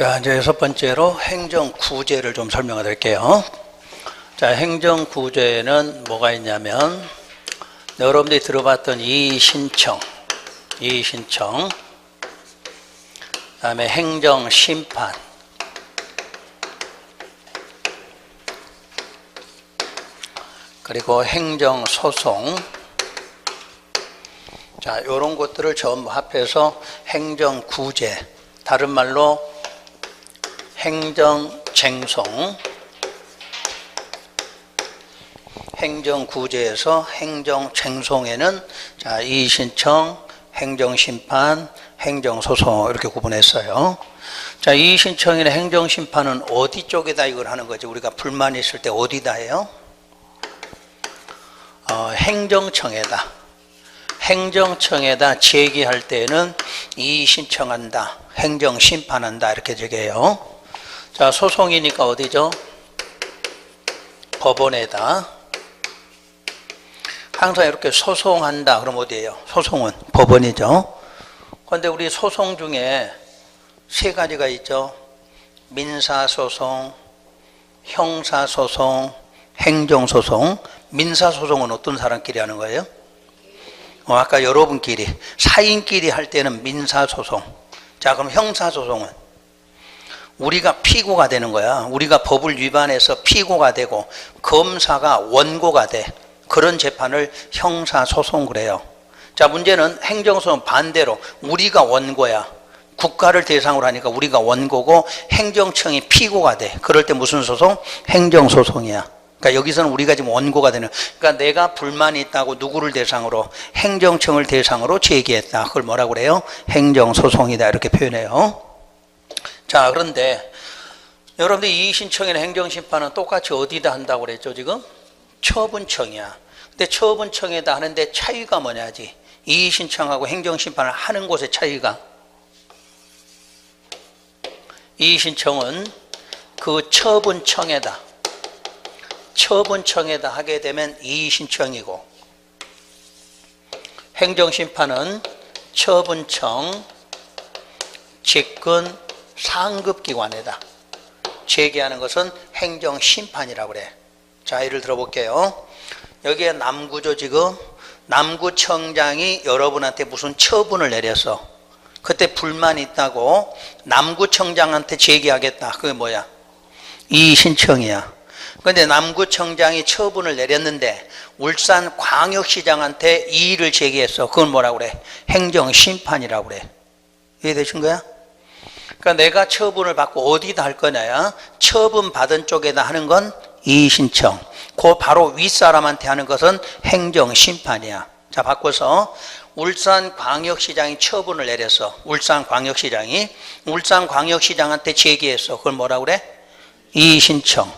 자, 이제 여섯 번째로 행정구제를 좀 설명해 드릴게요. 자, 행정구제는 뭐가 있냐면, 여러분들이 들어봤던 이의신청, 그 다음에 행정심판, 그리고 행정소송. 자, 요런 것들을 전부 합해서 행정구제, 다른 말로 행정쟁송, 행정구제에서 행정쟁송에는 자, 이의신청, 행정심판, 행정소송 이렇게 구분했어요. 자, 이의신청이나 행정심판은 어디 쪽에다 이걸 하는 거지? 우리가 불만이 있을 때 어디다 해요? 행정청에다. 행정청에다 제기할 때는 이의신청한다, 행정심판한다 이렇게 얘기해요. 자, 소송이니까 어디죠? 법원에다. 항상 이렇게 소송한다 그럼 어디예요? 소송은 법원이죠. 그런데 우리 소송 중에 세 가지가 있죠. 민사소송, 형사소송, 행정소송. 민사소송은 어떤 사람끼리 하는 거예요? 아까 여러분끼리, 사인끼리 할 때는 민사소송. 자, 그럼 형사소송은 우리가 피고가 되는 거야. 우리가 법을 위반해서 피고가 되고 검사가 원고가 돼. 그런 재판을 형사소송 그래요. 자, 문제는 행정소송 반대로 우리가 원고야. 국가를 대상으로 하니까 우리가 원고고 행정청이 피고가 돼. 그럴 때 무슨 소송? 행정소송이야. 그러니까 여기서는 우리가 지금 원고가 되는, 그러니까 내가 불만이 있다고 누구를 대상으로? 행정청을 대상으로 제기했다. 그걸 뭐라고 그래요? 행정소송이다 이렇게 표현해요. 자, 그런데 여러분들 이의신청이나 행정심판은 똑같이 어디다 한다고 그랬죠 지금? 처분청이야. 근데 처분청에다 하는데 차이가 뭐냐지? 이의신청하고 행정심판을 하는 곳의 차이가, 이의신청은 그 처분청에다 하게 되면 이의신청이고, 행정심판은 처분청 직근 상급기관에다 제기하는 것은 행정심판이라고 그래. 자, 예를 들어볼게요. 여기에 남구죠 지금. 남구청장이 여러분한테 무슨 처분을 내렸어. 그때 불만이 있다고 남구청장한테 제기하겠다. 그게 뭐야? 이의신청이야. 그런데 남구청장이 처분을 내렸는데 울산광역시장한테 이의를 제기했어. 그건 뭐라고 그래? 행정심판이라고 그래. 이해되신 거야? 그러니까 내가 처분을 받고 어디다 할 거냐야. 처분 받은 쪽에다 하는 건 이의신청, 그 바로 윗사람한테 하는 것은 행정심판이야. 자, 바꿔서 울산광역시장이 처분을 내렸어. 울산광역시장한테 제기했어. 그걸 뭐라고 그래? 이의신청.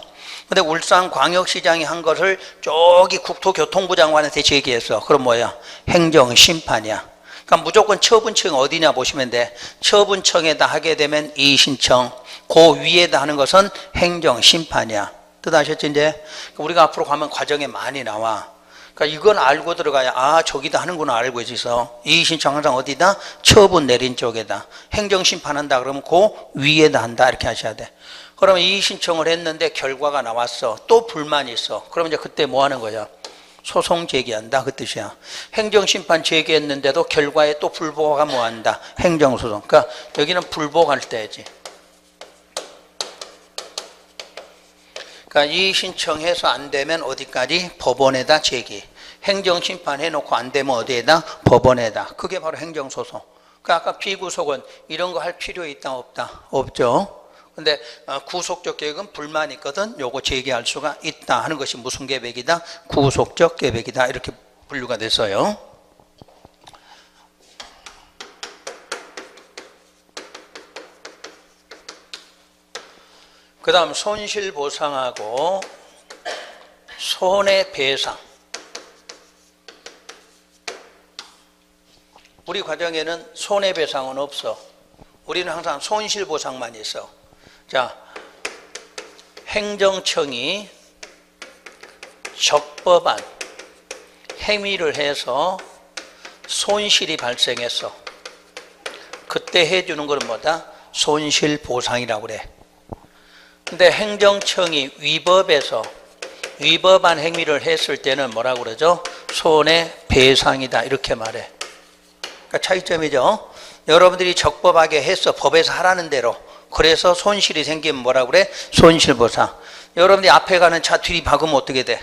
근데 울산광역시장이 한 것을 저기 국토교통부 장관한테 제기했어. 그럼 뭐야? 행정심판이야. 그러니까 무조건 처분청이 어디냐 보시면 돼. 처분청에다 하게 되면 이의신청, 그 위에다 하는 것은 행정심판이야. 뜻 아셨죠 이제? 우리가 앞으로 가면 과정에 많이 나와. 그러니까 이건 알고 들어가야, 아, 저기다 하는구나 알고 있어서. 이의신청 항상 어디다? 처분 내린 쪽에다. 행정심판한다 그러면 그 위에다 한다 이렇게 하셔야 돼. 그러면 이의신청을 했는데 결과가 나왔어. 또 불만이 있어. 그러면 이제 그때 뭐 하는 거야? 소송 제기한다 그 뜻이야. 행정심판 제기했는데도 결과에 또 불복하면 뭐 한다? 행정소송. 그러니까 여기는 불복할 때지. 그러니까 이의신청해서 안 되면 어디까지? 법원에다 제기. 행정심판 해놓고 안 되면 어디에다? 법원에다. 그게 바로 행정소송. 그러니까 아까 피구속은 이런 거 할 필요 있다 없다? 없죠. 근데 구속적 계획은 불만이 있거든. 요거 제기할 수가 있다 하는 것이 무슨 계획이다? 구속적 계획이다 이렇게 분류가 됐어요. 그 다음 손실보상하고 손해배상. 우리 과정에는 손해배상은 없어. 우리는 항상 손실보상만 있어. 자, 행정청이 적법한 행위를 해서 손실이 발생했어. 그때 해주는 것은 뭐다? 손실보상이라고 그래. 근데 행정청이 위법해서 위법한 행위를 했을 때는 뭐라고 그러죠? 손해배상이다 이렇게 말해. 그러니까 차이점이죠. 여러분들이 적법하게 했어. 법에서 하라는 대로. 그래서 손실이 생기면 뭐라고 그래? 손실보상. 여러분들이 앞에 가는 차 뒤 박으면 어떻게 돼?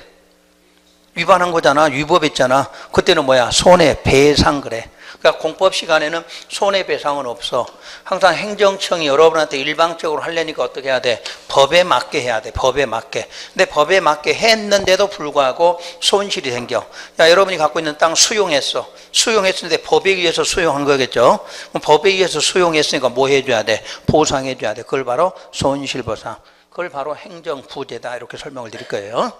위반한 거잖아. 위법했잖아. 그때는 뭐야? 손해배상 그래. 그러니까 공법 시간에는 손해배상은 없어. 항상 행정청이 여러분한테 일방적으로 하려니까 어떻게 해야 돼? 법에 맞게 해야 돼. 법에 맞게. 근데 법에 맞게 했는데도 불구하고 손실이 생겨. 야, 여러분이 갖고 있는 땅 수용했어. 수용했는데 법에 의해서 수용한 거겠죠. 그럼 법에 의해서 수용했으니까 뭐 해줘야 돼? 보상해줘야 돼. 그걸 바로 손실보상. 그걸 바로 행정부재다. 이렇게 설명을 드릴 거예요.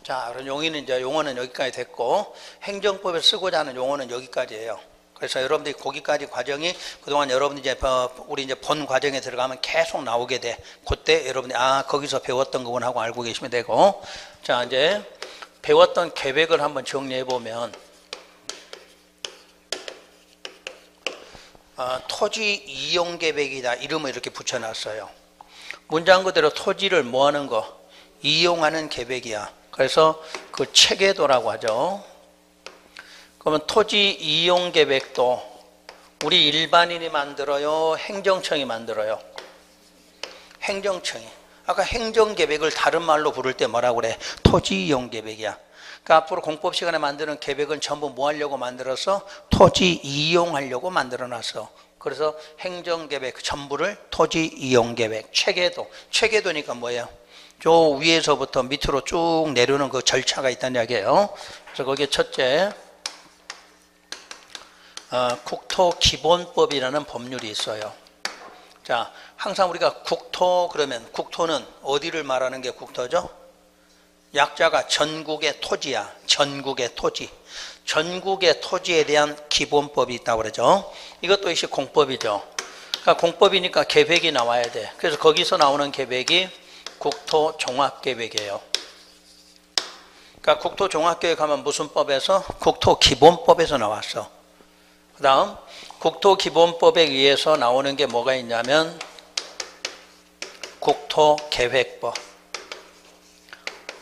자, 그런 용어는 여기까지 됐고, 행정법에 쓰고자 하는 용어는 여기까지예요. 그래서 여러분들이 거기까지 과정이 그동안 여러분들이 우리 이제 본 과정에 들어가면 계속 나오게 돼. 그때 여러분들이 거기서 배웠던 거구나 하고 알고 계시면 되고. 자, 이제 배웠던 계획을 한번 정리해 보면, 토지 이용 계획이다. 이름을 이렇게 붙여놨어요. 문장 그대로 토지를 뭐 하는 거? 이용하는 계획이야. 그래서 그 체계도라고 하죠. 그러면 토지 이용 계획도 우리 일반인이 만들어요? 행정청이 만들어요? 행정청이. 아까 행정계획을 다른 말로 부를 때 뭐라고 그래? 토지 이용 계획이야. 그러니까 앞으로 공법 시간에 만드는 계획은 전부 뭐 하려고 만들어서? 토지 이용하려고 만들어놨어. 그래서 행정계획 전부를 토지 이용 계획, 체계도. 체계도니까 뭐예요? 저 위에서부터 밑으로 쭉 내려오는 그 절차가 있다는 이야기예요. 그래서 거기에 첫째, 국토기본법이라는 법률이 있어요. 자, 항상 우리가 국토 그러면 국토는 어디를 말하는 게 국토죠? 약자가 전국의 토지야. 전국의 토지. 전국의 토지에 대한 기본법이 있다고 그러죠. 이것도 역시 공법이죠. 그러니까 공법이니까 계획이 나와야 돼. 그래서 거기서 나오는 계획이 국토종합계획이에요. 그러니까 국토종합계획 하면 무슨 법에서? 국토기본법에서 나왔어. 그 다음 국토기본법에 의해서 나오는 게 뭐가 있냐면 국토계획법.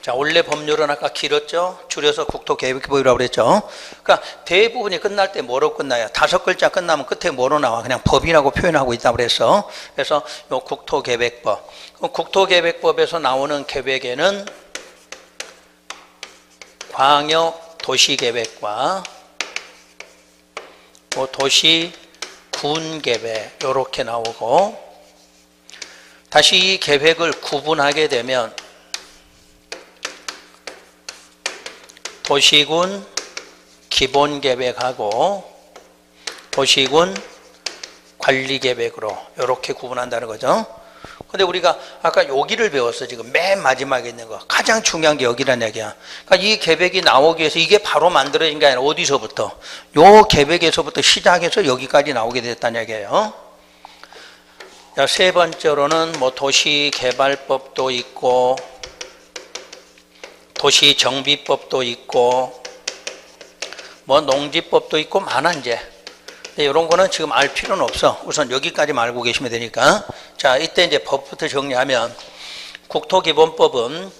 자, 원래 법률은 아까 길었죠? 줄여서 국토계획법이라고 그랬죠? 그러니까 대부분이 끝날 때 뭐로 끝나요? 5글자 끝나면 끝에 뭐로 나와? 그냥 법이라고 표현하고 있다고 그랬어. 그래서 요 국토계획법. 국토계획법에서 나오는 계획에는 광역도시계획과 도시군계획 이렇게 나오고, 다시 이 계획을 구분하게 되면 도시군 기본계획하고 도시군 관리계획으로 이렇게 구분한다는 거죠. 근데 우리가 아까 여기를 배웠어. 지금 맨 마지막에 있는 거 가장 중요한 게 여기란 얘기야. 그러니까 이 계획이 나오기 위해서 이게 바로 만들어진 게 아니라 어디서부터? 요 계획에서부터 시작해서 여기까지 나오게 됐다는 얘기예요. 자, 세 번째로는 뭐 도시개발법도 있고 도시정비법도 있고 뭐 농지법도 있고 많아 이제. 근데 이런 거는 지금 알 필요는 없어. 우선 여기까지만 알고 계시면 되니까. 자, 이때 이제 법부터 정리하면 국토기본법은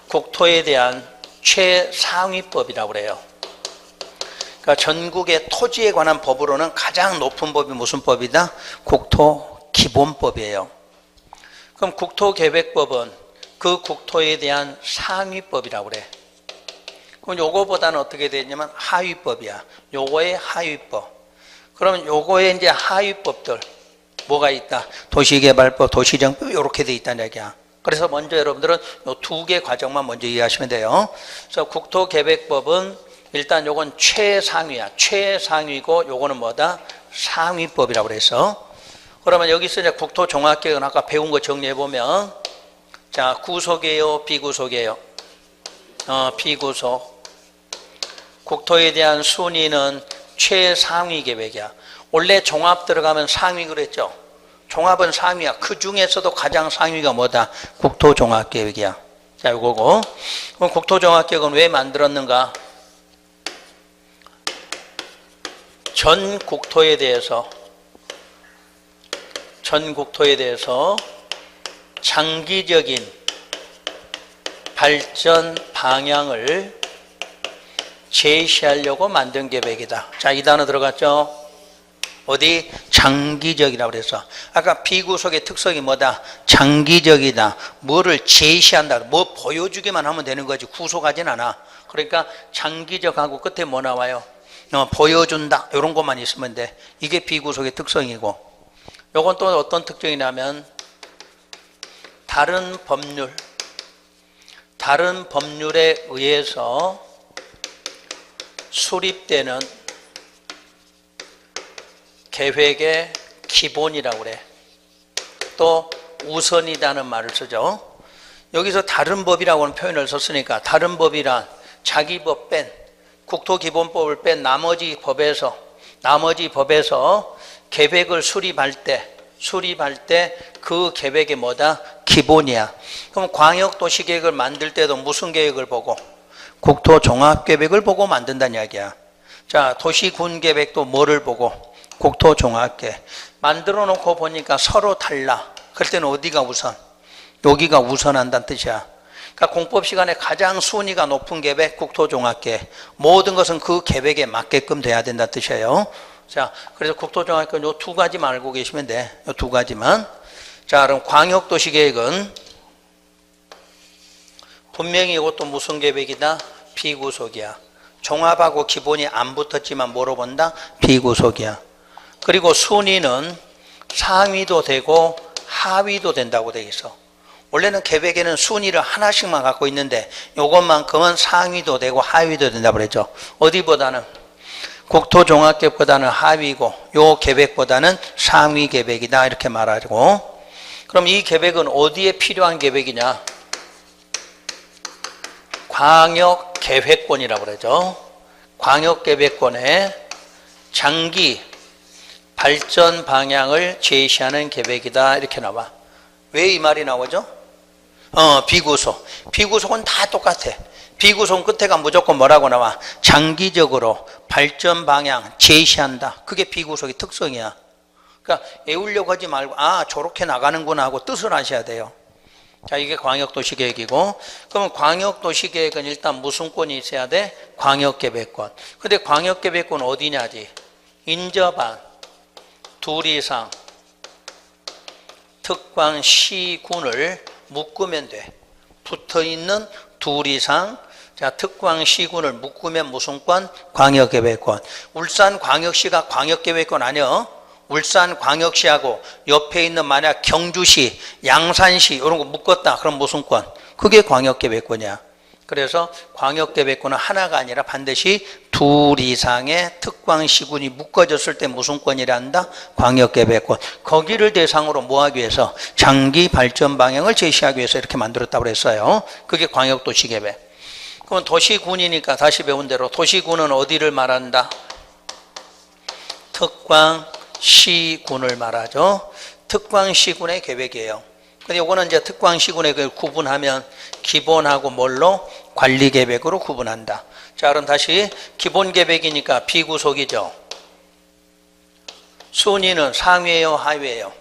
국토에 대한 최상위법이라고 그래요. 그러니까 전국의 토지에 관한 법으로는 가장 높은 법이 무슨 법이다? 국토기본법이에요. 그럼 국토계획법은 그 국토에 대한 상위법이라고 그래. 그럼 요거보다는 어떻게 되냐면 하위법이야. 요거의 하위법. 그러면 요거의 이제 하위법들 뭐가 있다? 도시개발법, 도시정법 이렇게 돼 있다는 얘기야. 그래서 먼저 여러분들은 요 2개 과정만 먼저 이해하시면 돼요. 그래서 국토계획법은 일단 요건 최상위야. 최상위고 요거는 뭐다? 상위법이라고 그래서. 그러면 여기서 이제 국토종합계획은 아까 배운 거 정리해 보면, 자, 구속이에요, 비구속이에요? 비구속. 국토에 대한 순위는 최상위 계획이야. 원래 종합 들어가면 상위 그랬죠? 종합은 상위야. 그 중에서도 가장 상위가 뭐다? 국토종합계획이야. 자, 요거고. 그럼 국토종합계획은 왜 만들었는가? 전 국토에 대해서 전 국토에 대해서 장기적인 발전 방향을 제시하려고 만든 계획이다. 자, 이 단어 들어갔죠? 어디? 장기적이라고 그랬어. 아까 비구속의 특성이 뭐다? 장기적이다. 뭐를 제시한다. 뭐 보여주기만 하면 되는 거지 구속하진 않아. 그러니까 장기적하고 끝에 뭐 나와요? 보여준다. 이런 것만 있으면 돼. 이게 비구속의 특성이고, 요건 또 어떤 특징이냐면 다른 법률에 의해서 수립되는 계획의 기본이라고 그래. 또 우선이라는 말을 쓰죠. 여기서 다른 법이라고는 표현을 썼으니까 다른 법이란 자기 법 뺀, 국토기본법을 뺀 나머지 법에서 계획을 수립할 때 그 계획이 뭐다? 기본이야. 그럼 광역도시계획을 만들 때도 무슨 계획을 보고? 국토종합계획을 보고 만든다는 이야기야. 자, 도시군계획도 뭐를 보고? 국토종합계획. 만들어 놓고 보니까 서로 달라. 그럴 때는 어디가 우선? 여기가 우선한다는 뜻이야. 그러니까 공법 시간에 가장 순위가 높은 계획, 국토종합계획. 모든 것은 그 계획에 맞게끔 돼야 된다는 뜻이에요. 자, 그래서 국토종합계획 요 두 가지만 알고 계시면 돼. 요 두 가지만. 자, 그럼 광역도시계획은 분명히 이것도 무슨 계획이다? 비구속이야. 종합하고 기본이 안 붙었지만 뭐로 본다? 비구속이야. 그리고 순위는 상위도 되고 하위도 된다고 돼 있어. 원래는 계획에는 순위를 하나씩만 갖고 있는데 요것만큼은 상위도 되고 하위도 된다고 그랬죠. 어디보다는? 국토종합계획보다는 하위고 요 계획보다는 상위 계획이다 이렇게 말하고, 그럼 이 계획은 어디에 필요한 계획이냐? 광역계획권이라고 그러죠. 광역계획권의 장기 발전 방향을 제시하는 계획이다 이렇게 나와. 왜 이 말이 나오죠? 비구속. 비구속은 다 똑같아. 비구속 끝에가 무조건 뭐라고 나와? 장기적으로 발전 방향 제시한다. 그게 비구속의 특성이야. 그러니까 애우려고 하지 말고 저렇게 나가는구나 하고 뜻을 아셔야 돼요. 자, 이게 광역도시계획이고, 그러면 광역도시계획은 일단 무슨 권이 있어야 돼? 광역계획권. 근데 광역계획권 어디냐지? 인접한 둘 이상 특광시군을 묶으면 돼. 붙어있는 둘 이상, 자, 특광시군을 묶으면 무슨 권? 광역계획권. 울산광역시가 광역계획권 아니야? 울산광역시하고 옆에 있는 만약 경주시, 양산시 이런 거 묶었다. 그럼 무슨 권? 그게 광역계획권이야. 그래서 광역계획권은 하나가 아니라 반드시 둘 이상의 특광시군이 묶어졌을 때 무슨 권이라 한다? 광역계획권. 거기를 대상으로 뭐 하기 위해서? 장기 발전 방향을 제시하기 위해서 이렇게 만들었다고 그랬어요. 그게 광역도시계획. 그럼 도시군이니까 다시 배운 대로 도시군은 어디를 말한다? 특광시군을 말하죠. 특광시군의 계획이에요. 근데 이거는 이제 특광시군의 계획을 구분하면 기본하고 뭘로? 관리계획으로 구분한다. 자, 그럼 다시 기본계획이니까 비구속이죠. 순위는 상위예요, 하위예요?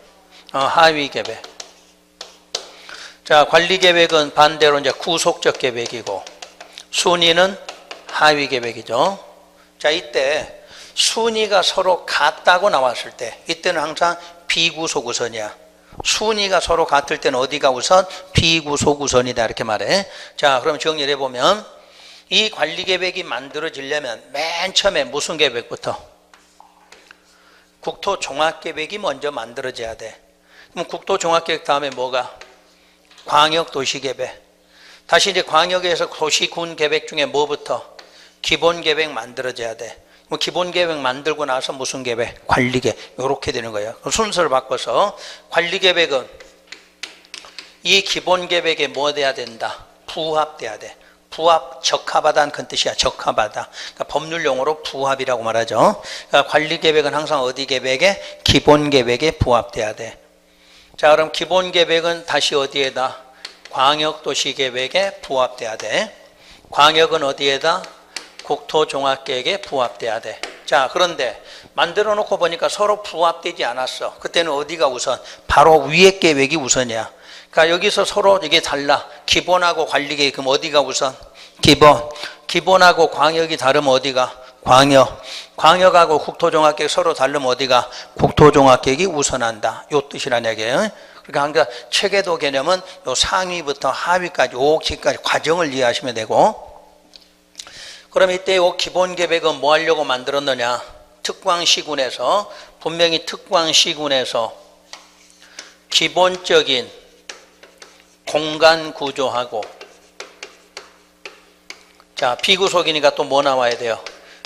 하위계획. 자, 관리계획은 반대로 이제 구속적 계획이고 순위는 하위계획이죠. 자, 이때 순위가 서로 같다고 나왔을 때 이때는 항상 비구속 우선이야. 순위가 서로 같을 때는 어디가 우선? 비구속 우선이다 이렇게 말해. 자, 그럼 정리를 해보면 이 관리계획이 만들어지려면 맨 처음에 무슨 계획부터? 국토종합계획이 먼저 만들어져야 돼. 그럼 국토종합계획 다음에 뭐가? 광역도시계획. 다시 이제 광역에서 도시군계획 중에 뭐부터? 기본계획 만들어져야 돼. 기본계획 만들고 나서 무슨 계획? 관리계획. 이렇게 되는 거예요. 순서를 바꿔서 관리계획은 이 기본계획에 뭐 돼야 된다? 부합돼야 돼. 부합, 적합하다는 그 뜻이야. 적합하다. 그러니까 법률용어로 부합이라고 말하죠. 그러니까 관리계획은 항상 어디 계획에? 기본계획에 부합돼야 돼. 자, 그럼 기본계획은 다시 어디에다? 광역도시계획에 부합돼야 돼. 광역은 어디에다? 국토종합계획에 부합돼야 돼. 자, 그런데 만들어 놓고 보니까 서로 부합되지 않았어. 그때는 어디가 우선? 바로 위에 계획이 우선이야. 그러니까 여기서 서로 이게 달라. 기본하고 관리계획. 그럼 어디가 우선? 기본. 기본하고 광역이 다르면 어디가? 광역. 광역하고 국토종합계획 서로 다르면 어디가? 국토종합계획이 우선한다. 요 뜻이란 얘기예요. 그러니까 체계도 개념은 요 상위부터 하위까지 옥지까지 과정을 이해하시면 되고, 그럼 이때 요 기본계획은 뭐 하려고 만들었느냐? 특광시군에서, 분명히 특광시군에서 기본적인 공간 구조하고, 자, 비구속이니까 또 뭐 나와야 돼요?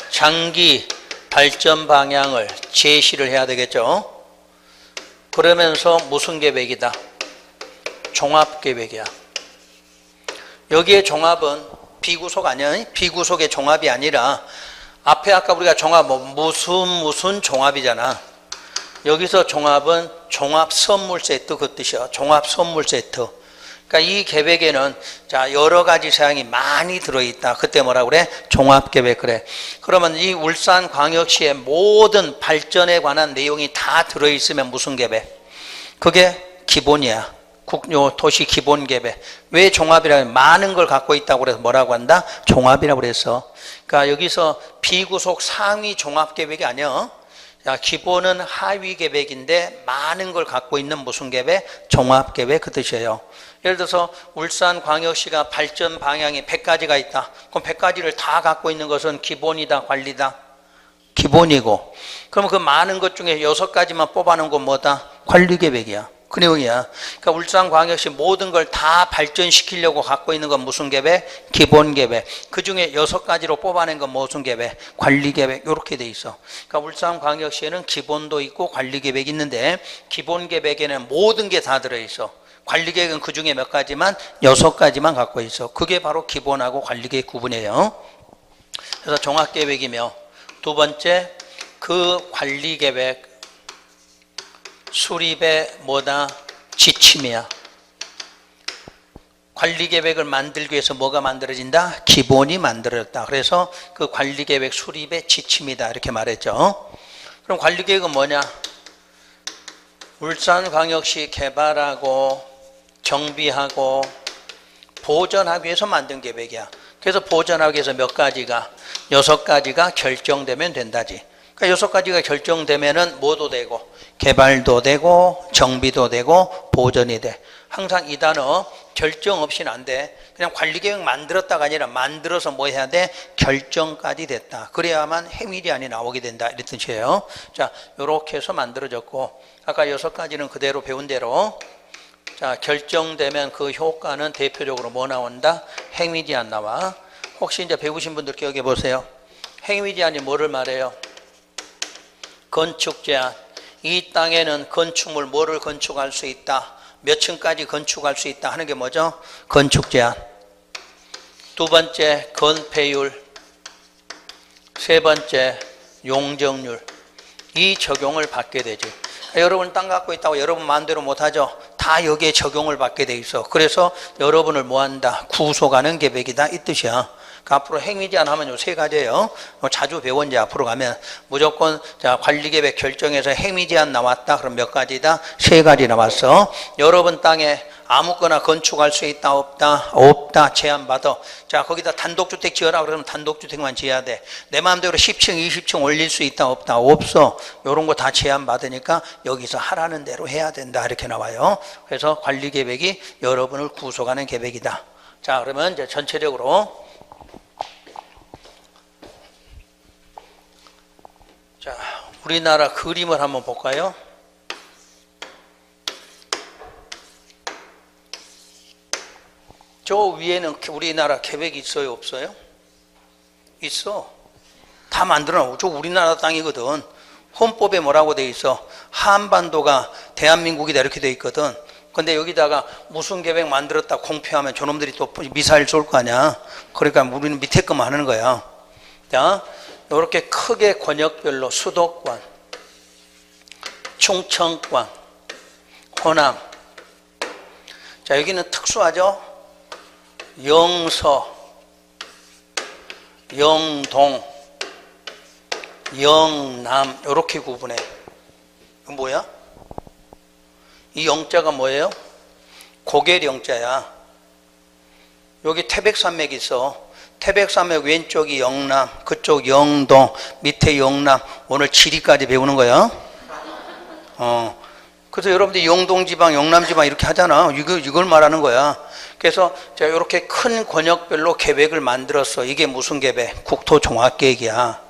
장기 발전 방향을 제시를 해야 되겠죠? 그러면서 무슨 계획이다? 종합계획이야. 여기에 종합은 비구속 아니야? 비구속의 종합이 아니라 앞에 아까 우리가 종합 무슨 종합이잖아. 여기서 종합은 종합 선물 세트 그 뜻이야. 종합 선물 세트. 그러니까 이 계획에는 자 여러 가지 사항이 많이 들어있다. 그때 뭐라 그래? 종합계획 그래. 그러면 이 울산광역시의 모든 발전에 관한 내용이 다 들어있으면 무슨 계획? 그게 기본이야. 도시 기본계획. 왜 종합이라면 많은 걸 갖고 있다고 그래서 뭐라고 한다? 종합이라고 그랬어. 그러니까 여기서 비구속 상위 종합계획이 아니야. 자, 기본은 하위 계획인데 많은 걸 갖고 있는 무슨 계획? 종합계획 그 뜻이에요. 예를 들어서 울산광역시가 발전 방향이 100가지가 있다. 그럼 100가지를 다 갖고 있는 것은 기본이다, 관리다? 기본이고. 그럼 그 많은 것 중에 6가지만 뽑아놓은 건 뭐다? 관리계획이야. 그 내용이야. 그러니까 울산광역시 모든 걸 다 발전시키려고 갖고 있는 건 무슨 계획? 기본계획. 그 중에 6가지로 뽑아낸 건 무슨 계획? 관리계획. 이렇게 돼 있어. 그러니까 울산광역시에는 기본도 있고 관리계획이 있는데 기본계획에는 모든 게 다 들어있어. 관리계획은 그 중에 몇 가지만 6가지만 갖고 있어. 그게 바로 기본하고 관리계획 구분이에요. 그래서 종합계획이며 두 번째 그 관리계획 수립의 뭐다? 지침이야. 관리계획을 만들기 위해서 뭐가 만들어진다? 기본이 만들어졌다. 그래서 그 관리계획 수립의 지침이다. 이렇게 말했죠. 그럼 관리계획은 뭐냐? 울산광역시 개발하고 정비하고 보전하기 위해서 만든 계획이야. 그래서 보전하기 위해서 몇 가지가? 6가지가 결정되면 된다지. 그러니까 6가지가 결정되면은 뭐도 되고 개발도 되고 정비도 되고 보전이 돼. 항상 이 단어 결정 없이는 안 돼. 그냥 관리계획 만들었다가 아니라 만들어서 뭐 해야 돼? 결정까지 됐다. 그래야만 행위제한이 나오게 된다. 이런 뜻이에요. 자, 요렇게 해서 만들어졌고 아까 6가지는 그대로 배운 대로 자, 결정되면 그 효과는 대표적으로 뭐 나온다? 행위제한 나와. 혹시 이제 배우신 분들 기억해 보세요. 행위제한이 뭐를 말해요? 건축제한. 이 땅에는 건축물 뭐를 건축할 수 있다? 몇 층까지 건축할 수 있다 하는 게 뭐죠? 건축제한. 두 번째 건폐율. 세 번째 용적률. 이 적용을 받게 되지. 여러분 땅 갖고 있다고 여러분 마음대로 못하죠. 다 여기에 적용을 받게 돼 있어. 그래서 여러분을 뭐한다? 구속하는 계획이다 이 뜻이야. 그러니까 앞으로 행위제한 하면 요 3가지예요. 자주 배웠는지 앞으로 가면 무조건 자 관리계획 결정해서 행위제한 나왔다. 그럼 몇 가지다? 3가지 나왔어. 여러분 땅에 아무거나 건축할 수 있다 없다? 없다. 제한받아. 자 거기다 단독주택 지어라 그러면 단독주택만 지어야 돼. 내 마음대로 10층 20층 올릴 수 있다 없다? 없어. 요런 거 다 제한받으니까 여기서 하라는 대로 해야 된다 이렇게 나와요. 그래서 관리계획이 여러분을 구속하는 계획이다. 자 그러면 이제 전체적으로 자 우리나라 그림을 한번 볼까요? 저 위에는 우리나라 계획이 있어요 없어요? 있어. 다 만들어놓고 저 우리나라 땅이거든. 헌법에 뭐라고 돼 있어? 한반도가 대한민국이다 이렇게 돼 있거든. 근데 여기다가 무슨 계획 만들었다 공표하면 저놈들이 또 미사일 쏠 거 아니야. 그러니까 우리는 밑에 것만 하는 거야. 자 이렇게 크게 권역별로 수도권, 충청권, 호남. 자 여기는 특수하죠. 영서, 영동, 영남 이렇게 구분해. 이거 뭐야? 이 영자가 뭐예요? 고갤 영자야. 여기 태백산맥 있어. 태백산맥 왼쪽이 영남, 그쪽 영동, 밑에 영남. 오늘 지리까지 배우는 거야. 그래서 여러분들이 영동지방, 영남지방 이렇게 하잖아. 이걸 말하는 거야. 그래서 제가 이렇게 큰 권역별로 계획을 만들었어. 이게 무슨 계획? 국토종합계획이야.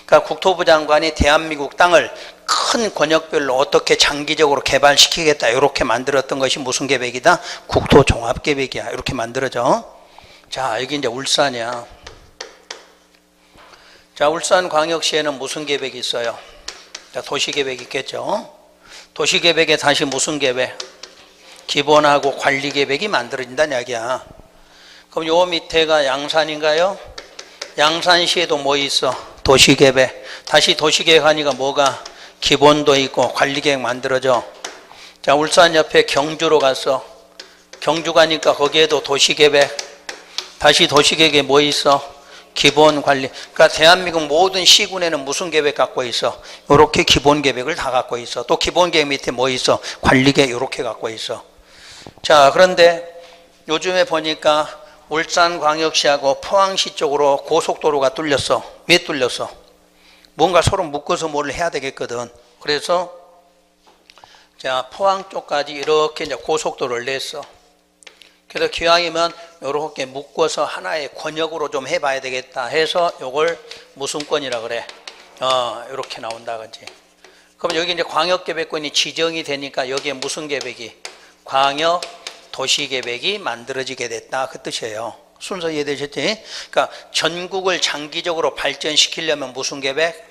그러니까 국토부 장관이 대한민국 땅을 큰 권역별로 어떻게 장기적으로 개발시키겠다 이렇게 만들었던 것이 무슨 계획이다? 국토종합계획이야. 이렇게 만들어져. 자, 여기 이제 울산이야. 자, 울산광역시에는 무슨 계획이 있어요? 자, 도시계획 있겠죠. 도시계획에 다시 무슨 계획? 기본하고 관리계획이 만들어진다는 이야기야. 그럼 요 밑에가 양산인가요? 양산시에도 뭐 있어? 도시계획. 다시 도시계획 하니까 뭐가? 기본도 있고 관리계획 만들어져. 자, 울산 옆에 경주로 갔어. 경주 가니까 거기에도 도시계획. 다시 도시계획에 뭐 있어? 기본 관리. 그러니까 대한민국 모든 시군에는 무슨 계획 갖고 있어? 이렇게 기본 계획을 다 갖고 있어. 또 기본 계획 밑에 뭐 있어? 관리계획 이렇게 갖고 있어. 자, 그런데 요즘에 보니까 울산광역시하고 포항시 쪽으로 고속도로가 뚫렸어. 왜 뚫렸어? 뭔가 서로 묶어서 뭘 해야 되겠거든. 그래서 자, 포항 쪽까지 이렇게 이제 고속도로를 냈어. 그래서 기왕이면 이렇게 묶어서 하나의 권역으로 좀 해봐야 되겠다 해서 요걸 무슨 권이라 그래? 이렇게 나온다, 그지? 그럼 여기 이제 광역계획권이 지정이 되니까 여기에 무슨 계획이? 광역 도시계획이 만들어지게 됐다, 그 뜻이에요. 순서 이해되셨지? 그러니까 전국을 장기적으로 발전시키려면 무슨 계획?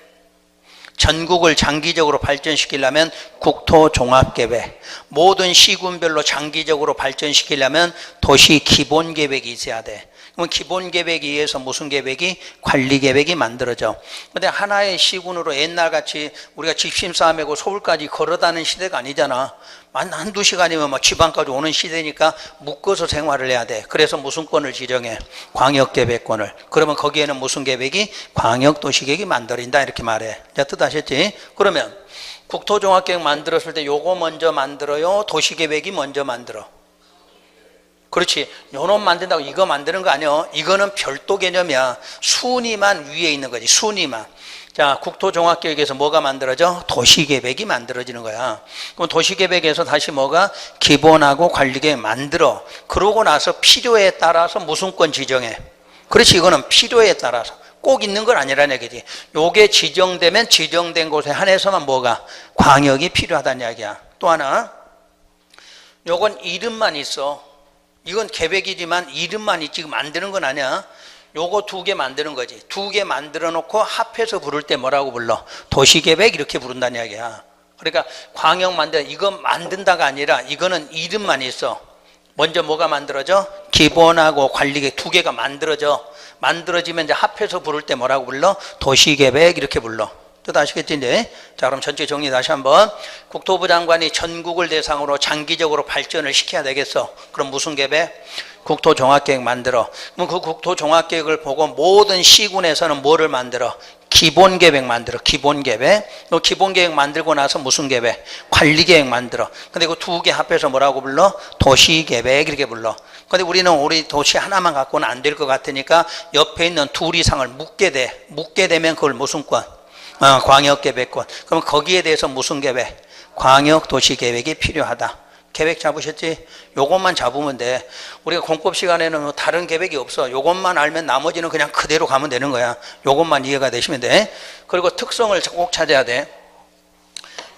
전국을 장기적으로 발전시키려면 국토종합계획. 모든 시군별로 장기적으로 발전시키려면 도시기본계획이 있어야 돼. 그럼 기본계획에 의해서 무슨 계획이? 관리계획이 만들어져. 근데 하나의 시군으로 옛날같이 우리가 집심싸움하고 서울까지 걸어다니는 시대가 아니잖아. 한두 시간이면 막 지방까지 오는 시대니까 묶어서 생활을 해야 돼. 그래서 무슨 권을 지정해? 광역계획권을. 그러면 거기에는 무슨 계획이? 광역도시계획이 만들어진다 이렇게 말해. 자, 뜻 아셨지? 그러면 국토종합계획 만들었을 때 요거 먼저 만들어요? 도시계획이 먼저 만들어? 그렇지. 요놈 만든다고 이거 만드는 거 아니야. 이거는 별도 개념이야. 순위만 위에 있는 거지. 순위만. 자, 국토종합계획에서 뭐가 만들어져? 도시계획이 만들어지는 거야. 그럼 도시계획에서 다시 뭐가? 기본하고 관리계획 만들어. 그러고 나서 필요에 따라서 무슨 권 지정해? 그렇지. 이거는 필요에 따라서. 꼭 있는 건 아니라는 얘기지. 요게 지정되면 지정된 곳에 한해서만 뭐가? 광역이 필요하다는 이야기야. 또 하나. 요건 이름만 있어. 이건 계획이지만 이름만 있지 만드는 건 아니야. 요거 두 개 만드는 거지. 두 개 만들어 놓고 합해서 부를 때 뭐라고 불러? 도시계획 이렇게 부른다는 이야기야. 그러니까 광역 이거 만든다가 아니라 이거는 이름만 있어. 먼저 뭐가 만들어져? 기본하고 관리계획 두 개가 만들어지면 이제 합해서 부를 때 뭐라고 불러? 도시계획 이렇게 불러. 뜻 아시겠지 이제? 자, 그럼 전체 정리 다시 한번. 국토부 장관이 전국을 대상으로 장기적으로 발전을 시켜야 되겠어. 그럼 무슨 계획? 국토종합계획 만들어. 그럼 그 국토종합계획을 보고 모든 시군에서는 뭐를 만들어? 기본계획 만들어. 기본계획. 기본계획 만들고 나서 무슨 계획? 관리계획 만들어. 근데 그 두 개 합해서 뭐라고 불러? 도시계획 이렇게 불러. 근데 우리 도시 하나만 갖고는 안 될 것 같으니까 옆에 있는 둘 이상을 묶게 돼. 묶게 되면 그걸 무슨 권? 광역계획권. 그럼 거기에 대해서 무슨 계획? 광역도시계획이 필요하다. 계획 잡으셨지? 요것만 잡으면 돼. 우리가 공법 시간에는 뭐 다른 계획이 없어. 요것만 알면 나머지는 그냥 그대로 가면 되는 거야. 요것만 이해가 되시면 돼. 그리고 특성을 꼭 찾아야 돼.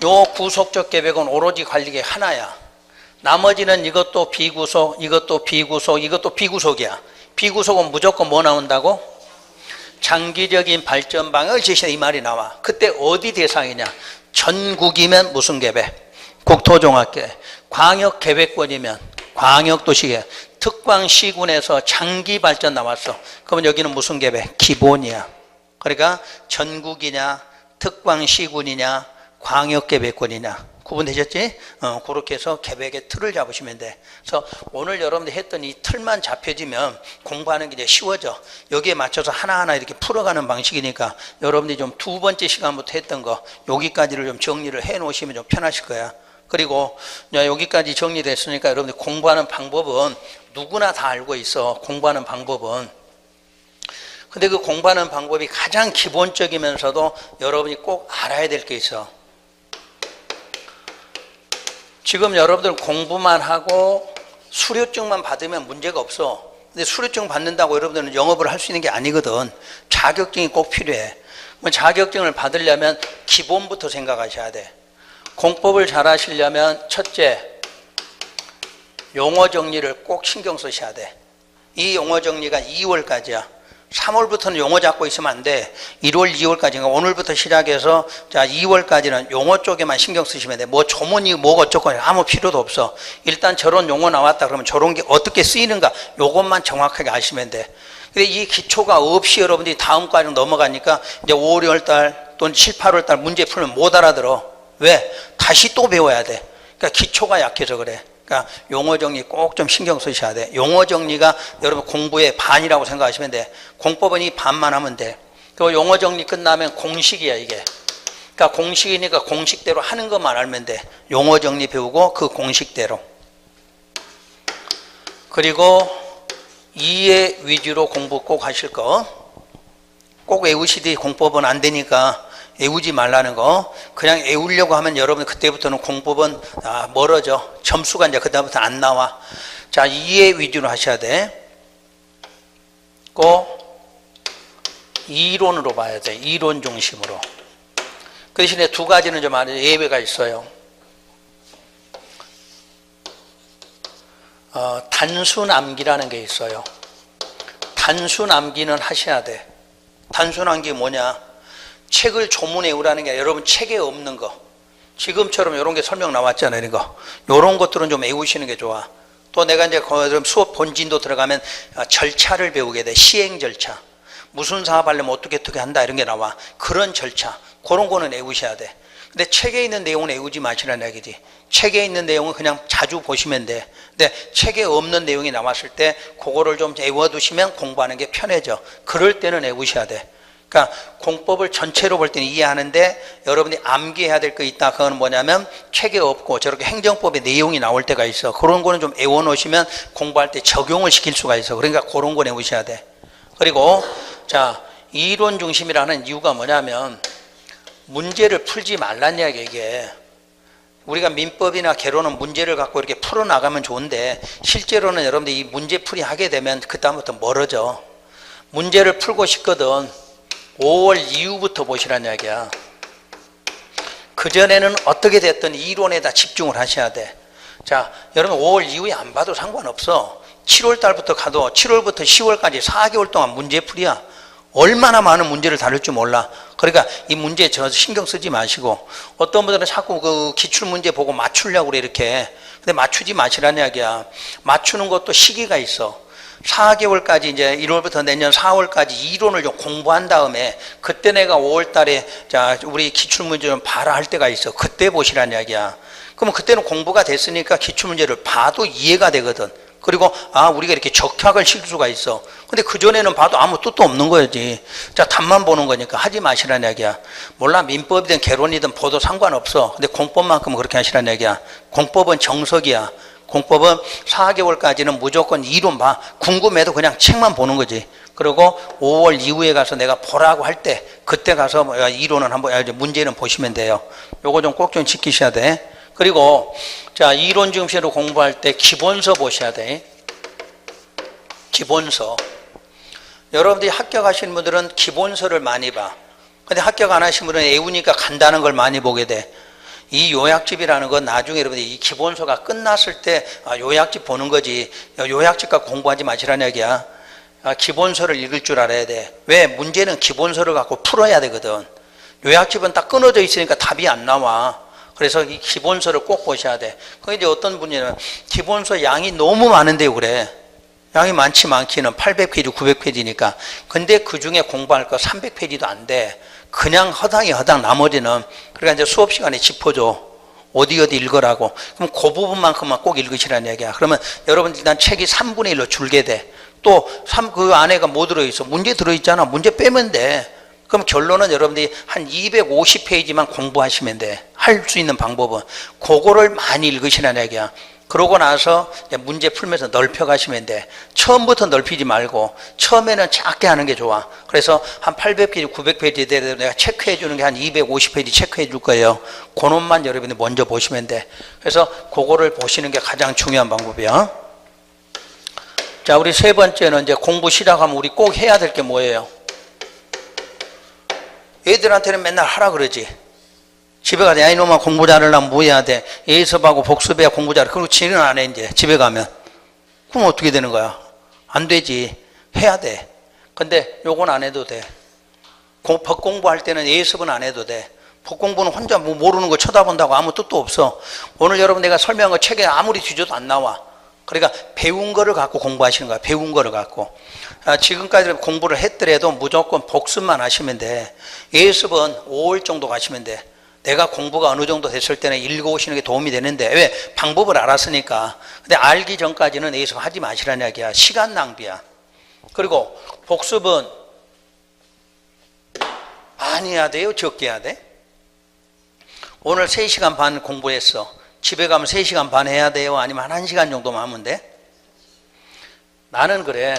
요 구속적 계획은 오로지 관리계획 하나야. 나머지는 이것도 비구속, 이것도 비구속, 이것도 비구속이야. 비구속은 무조건 뭐 나온다고? 장기적인 발전 방향을 제시해 이 말이 나와. 그때 어디 대상이냐? 전국이면 무슨 계획? 국토종합계획. 광역계획권이면 광역도시계획. 특광시군에서 장기 발전 나왔어. 그러면 여기는 무슨 계획? 기본이야. 그러니까 전국이냐, 특광시군이냐, 광역계획권이냐. 구분되셨지? 그렇게 해서 계획의 틀을 잡으시면 돼. 그래서 오늘 여러분들이 했던 이 틀만 잡혀지면 공부하는 게 이제 쉬워져. 여기에 맞춰서 하나하나 이렇게 풀어가는 방식이니까 여러분들이 좀 두 번째 시간부터 했던 거 여기까지를 좀 정리를 해 놓으시면 좀 편하실 거야. 그리고 여기까지 정리됐으니까 여러분들 공부하는 방법은 누구나 다 알고 있어. 공부하는 방법은. 근데 그 공부하는 방법이 가장 기본적이면서도 여러분이 꼭 알아야 될 게 있어. 지금 여러분들 공부만 하고 수료증만 받으면 문제가 없어. 근데 수료증 받는다고 여러분들은 영업을 할 수 있는 게 아니거든. 자격증이 꼭 필요해. 자격증을 받으려면 기본부터 생각하셔야 돼. 공법을 잘 하시려면 첫째, 용어 정리를 꼭 신경 쓰셔야 돼. 이 용어 정리가 2월까지야. 3월부터는 용어 잡고 있으면 안 돼. 1월, 2월까지인가 오늘부터 시작해서 자 2월까지는 용어 쪽에만 신경 쓰시면 돼. 뭐 조문이 뭐가 어쩌고 아무 필요도 없어. 일단 저런 용어 나왔다 그러면 저런 게 어떻게 쓰이는가 요것만 정확하게 아시면 돼. 근데 이 기초가 없이 여러분들이 다음까지 넘어가니까 이제 5, 6월 달 또는 7, 8월 달 문제 풀면 못 알아들어. 왜? 다시 또 배워야 돼. 그러니까 기초가 약해서 그래. 그러니까 용어 정리 꼭 좀 신경 쓰셔야 돼. 용어 정리가 여러분 공부의 반이라고 생각하시면 돼. 공법은 이 반만 하면 돼. 그리고 용어 정리 끝나면 공식이야 이게. 그러니까 공식이니까 공식대로 하는 것만 알면 돼. 용어 정리 배우고 그 공식대로. 그리고 이해 위주로 공부 꼭 하실 거. 꼭 외우시되 공법은 안 되니까 외우지 말라는 거. 그냥 외우려고 하면 여러분 그때부터는 공법은 멀어져. 점수가 이제 그다음부터 안 나와. 자, 이해 위주로 하셔야 돼. 꼭 이론으로 봐야 돼. 이론 중심으로. 그 대신에 두 가지는 좀 예외가 있어요. 단순 암기라는 게 있어요. 단순 암기는 하셔야 돼. 단순 암기 뭐냐? 책을 조문 외우라는 게 아니라 여러분 책에 없는 거. 지금처럼 이런 게 설명 나왔잖아요. 이런 거. 이런 것들은 좀 외우시는 게 좋아. 또 내가 이제 수업 본진도 들어가면 절차를 배우게 돼. 시행 절차. 무슨 사업 하려면 어떻게 한다 이런 게 나와. 그런 절차. 그런 거는 외우셔야 돼. 근데 책에 있는 내용은 외우지 마시라는 얘기지. 책에 있는 내용은 그냥 자주 보시면 돼. 근데 책에 없는 내용이 나왔을 때 그거를 좀 외워두시면 공부하는 게 편해져. 그럴 때는 외우셔야 돼. 그러니까 공법을 전체로 볼 때는 이해하는데 여러분이 암기해야 될 거 있다. 그건 뭐냐면 책에 없고 저렇게 행정법의 내용이 나올 때가 있어. 그런 거는 좀 외워놓으시면 공부할 때 적용을 시킬 수가 있어. 그러니까 그런 거 외우셔야 돼. 그리고 자 이론 중심이라는 이유가 뭐냐면 문제를 풀지 말란 이야기야 이게. 우리가 민법이나 개론은 문제를 갖고 이렇게 풀어나가면 좋은데 실제로는 여러분들이 이 문제풀이 하게 되면 그다음부터 멀어져. 문제를 풀고 싶거든. 5월 이후부터 보시란 이야기야. 그전에는 어떻게 됐든 이론에다 집중을 하셔야 돼. 자, 여러분 5월 이후에 안 봐도 상관없어. 7월 달부터 가도 7월부터 10월까지 4개월 동안 문제풀이야. 얼마나 많은 문제를 다룰 줄 몰라. 그러니까 이 문제에 저 신경 쓰지 마시고 어떤 분들은 자꾸 그 기출문제 보고 맞추려고 그래 이렇게. 근데 맞추지 마시라는 이야기야. 맞추는 것도 시기가 있어. 4개월까지 이제 1월부터 내년 4월까지 이론을 좀 공부한 다음에 그때 내가 5월 달에 자 우리 기출문제 좀 봐라 할 때가 있어. 그때 보시라는 이야기야. 그러면 그때는 공부가 됐으니까 기출문제를 봐도 이해가 되거든. 그리고 우리가 이렇게 적합을 실 수가 있어. 근데 그전에는 봐도 아무 뜻도 없는 거지. 자 답만 보는 거니까 하지 마시라는 이야기야. 몰라 민법이든 개론이든 보도 상관없어. 근데 공법만큼은 그렇게 하시라는 이야기야. 공법은 정석이야. 공법은 4개월까지는 무조건 이론 봐. 궁금해도 그냥 책만 보는 거지. 그리고 5월 이후에 가서 내가 보라고 할 때 그때 가서 이론은 한번 문제는 보시면 돼요. 요거 좀 꼭 좀 지키셔야 돼. 그리고 자 이론 중심으로 공부할 때 기본서 보셔야 돼. 기본서. 여러분들이 합격하시는 분들은 기본서를 많이 봐. 근데 합격 안 하신 분은 외우니까 간다는 걸 많이 보게 돼. 이 요약집이라는 건 나중에 여러분들이 이 기본서가 끝났을 때 요약집 보는 거지. 요약집과 공부하지 마시라는 얘기야. 기본서를 읽을 줄 알아야 돼. 왜? 문제는 기본서를 갖고 풀어야 되거든. 요약집은 딱 끊어져 있으니까 답이 안 나와. 그래서 이 기본서를 꼭 보셔야 돼. 그런데 어떤 분이는 기본서 양이 너무 많은데요 그래. 양이 많기는 800페이지 900페이지니까. 근데 그중에 공부할 거 300페이지도 안 돼. 그냥 허당 나머지는. 그러니까 이제 수업 시간에 짚어줘. 어디 읽으라고. 그럼 그 부분만큼만 꼭 읽으시라는 얘기야. 그러면 여러분 일단 책이 3분의 1로 줄게 돼. 또 그 안에가 뭐 들어있어? 문제 들어있잖아. 문제 빼면 돼. 그럼 결론은 여러분들이 한 250페이지만 공부하시면 돼. 할 수 있는 방법은. 그거를 많이 읽으시라는 얘기야. 그러고 나서 문제 풀면서 넓혀가시면 돼. 처음부터 넓히지 말고 처음에는 작게 하는 게 좋아. 그래서 한 800페이지, 900페이지 되도 내가 체크해 주는 게 한 250페이지 체크해 줄 거예요. 그놈만 여러분이 먼저 보시면 돼. 그래서 그거를 보시는 게 가장 중요한 방법이야. 자, 우리 세 번째는 이제 공부 시작하면 우리 꼭 해야 될 게 뭐예요? 애들한테는 맨날 하라 그러지. 집에 가서 야 이놈아 공부 잘하려면 뭐 해야 돼? 예습하고 복습해야 공부 잘해. 그리고 지는 안 해 이제 집에 가면. 그럼 어떻게 되는 거야? 안 되지. 해야 돼. 근데 요건 안 해도 돼. 법 공부할 때는 예습은 안 해도 돼. 법 공부는 혼자 뭐 모르는 거 쳐다본다고 아무 뜻도 없어. 오늘 여러분 내가 설명한 거 책에 아무리 뒤져도 안 나와. 그러니까 배운 거를 갖고 공부하시는 거야. 배운 거를 갖고. 지금까지 공부를 했더라도 무조건 복습만 하시면 돼. 예습은 5월 정도 가시면 돼. 내가 공부가 어느 정도 됐을 때는 읽어오시는 게 도움이 되는데 왜? 방법을 알았으니까. 근데 알기 전까지는 예습하지 마시라는 이야기야. 시간 낭비야. 그리고 복습은 많이 해야 돼요? 적게 해야 돼? 오늘 3시간 반 공부했어. 집에 가면 3시간 반 해야 돼요? 아니면 한 1시간 정도만 하면 돼? 나는 그래.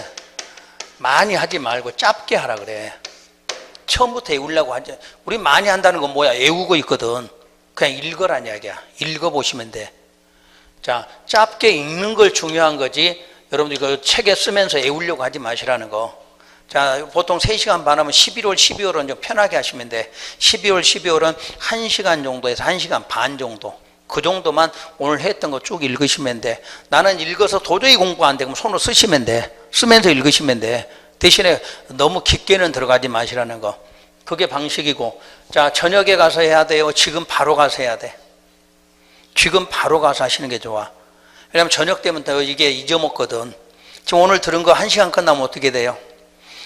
많이 하지 말고 짧게 하라 그래. 처음부터 외우려고 하지. 우리 많이 한다는 건 뭐야? 외우고 있거든. 그냥 읽으라는 이야기야. 읽어보시면 돼. 자, 짧게 읽는 걸 중요한 거지. 여러분들 그 책에 쓰면서 외우려고 하지 마시라는 거. 자, 보통 3시간 반 하면 11월, 12월은 좀 편하게 하시면 돼. 12월, 12월은 1시간 정도에서 1시간 반 정도. 그 정도만 오늘 했던 거 쭉 읽으시면 돼. 나는 읽어서 도저히 공부 안 되면 손으로 쓰시면 돼. 쓰면서 읽으시면 돼. 대신에 너무 깊게는 들어가지 마시라는 거. 그게 방식이고. 자, 저녁에 가서 해야 돼요? 지금 바로 가서 해야 돼? 지금 바로 가서 하시는 게 좋아. 왜냐면 저녁 되면 더 이게 잊어먹거든. 지금 오늘 들은 거 1시간 끝나면 어떻게 돼요?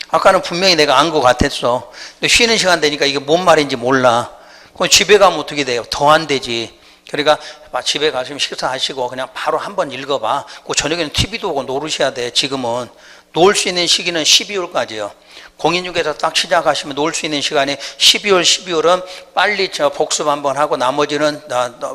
아까는 분명히 내가 안 것 같았어. 근데 쉬는 시간 되니까 이게 뭔 말인지 몰라. 그럼 집에 가면 어떻게 돼요? 더 안 되지. 그러니까 집에 가시면 식사하시고 그냥 바로 한번 읽어봐. 그 저녁에는 TV도 보고 노르셔야 돼. 지금은 놓을 수 있는 시기는 12월까지요. 공인중개사 딱 시작하시면 놓을 수 있는 시간이 12월, 12월은 빨리 복습 한번 하고 나머지는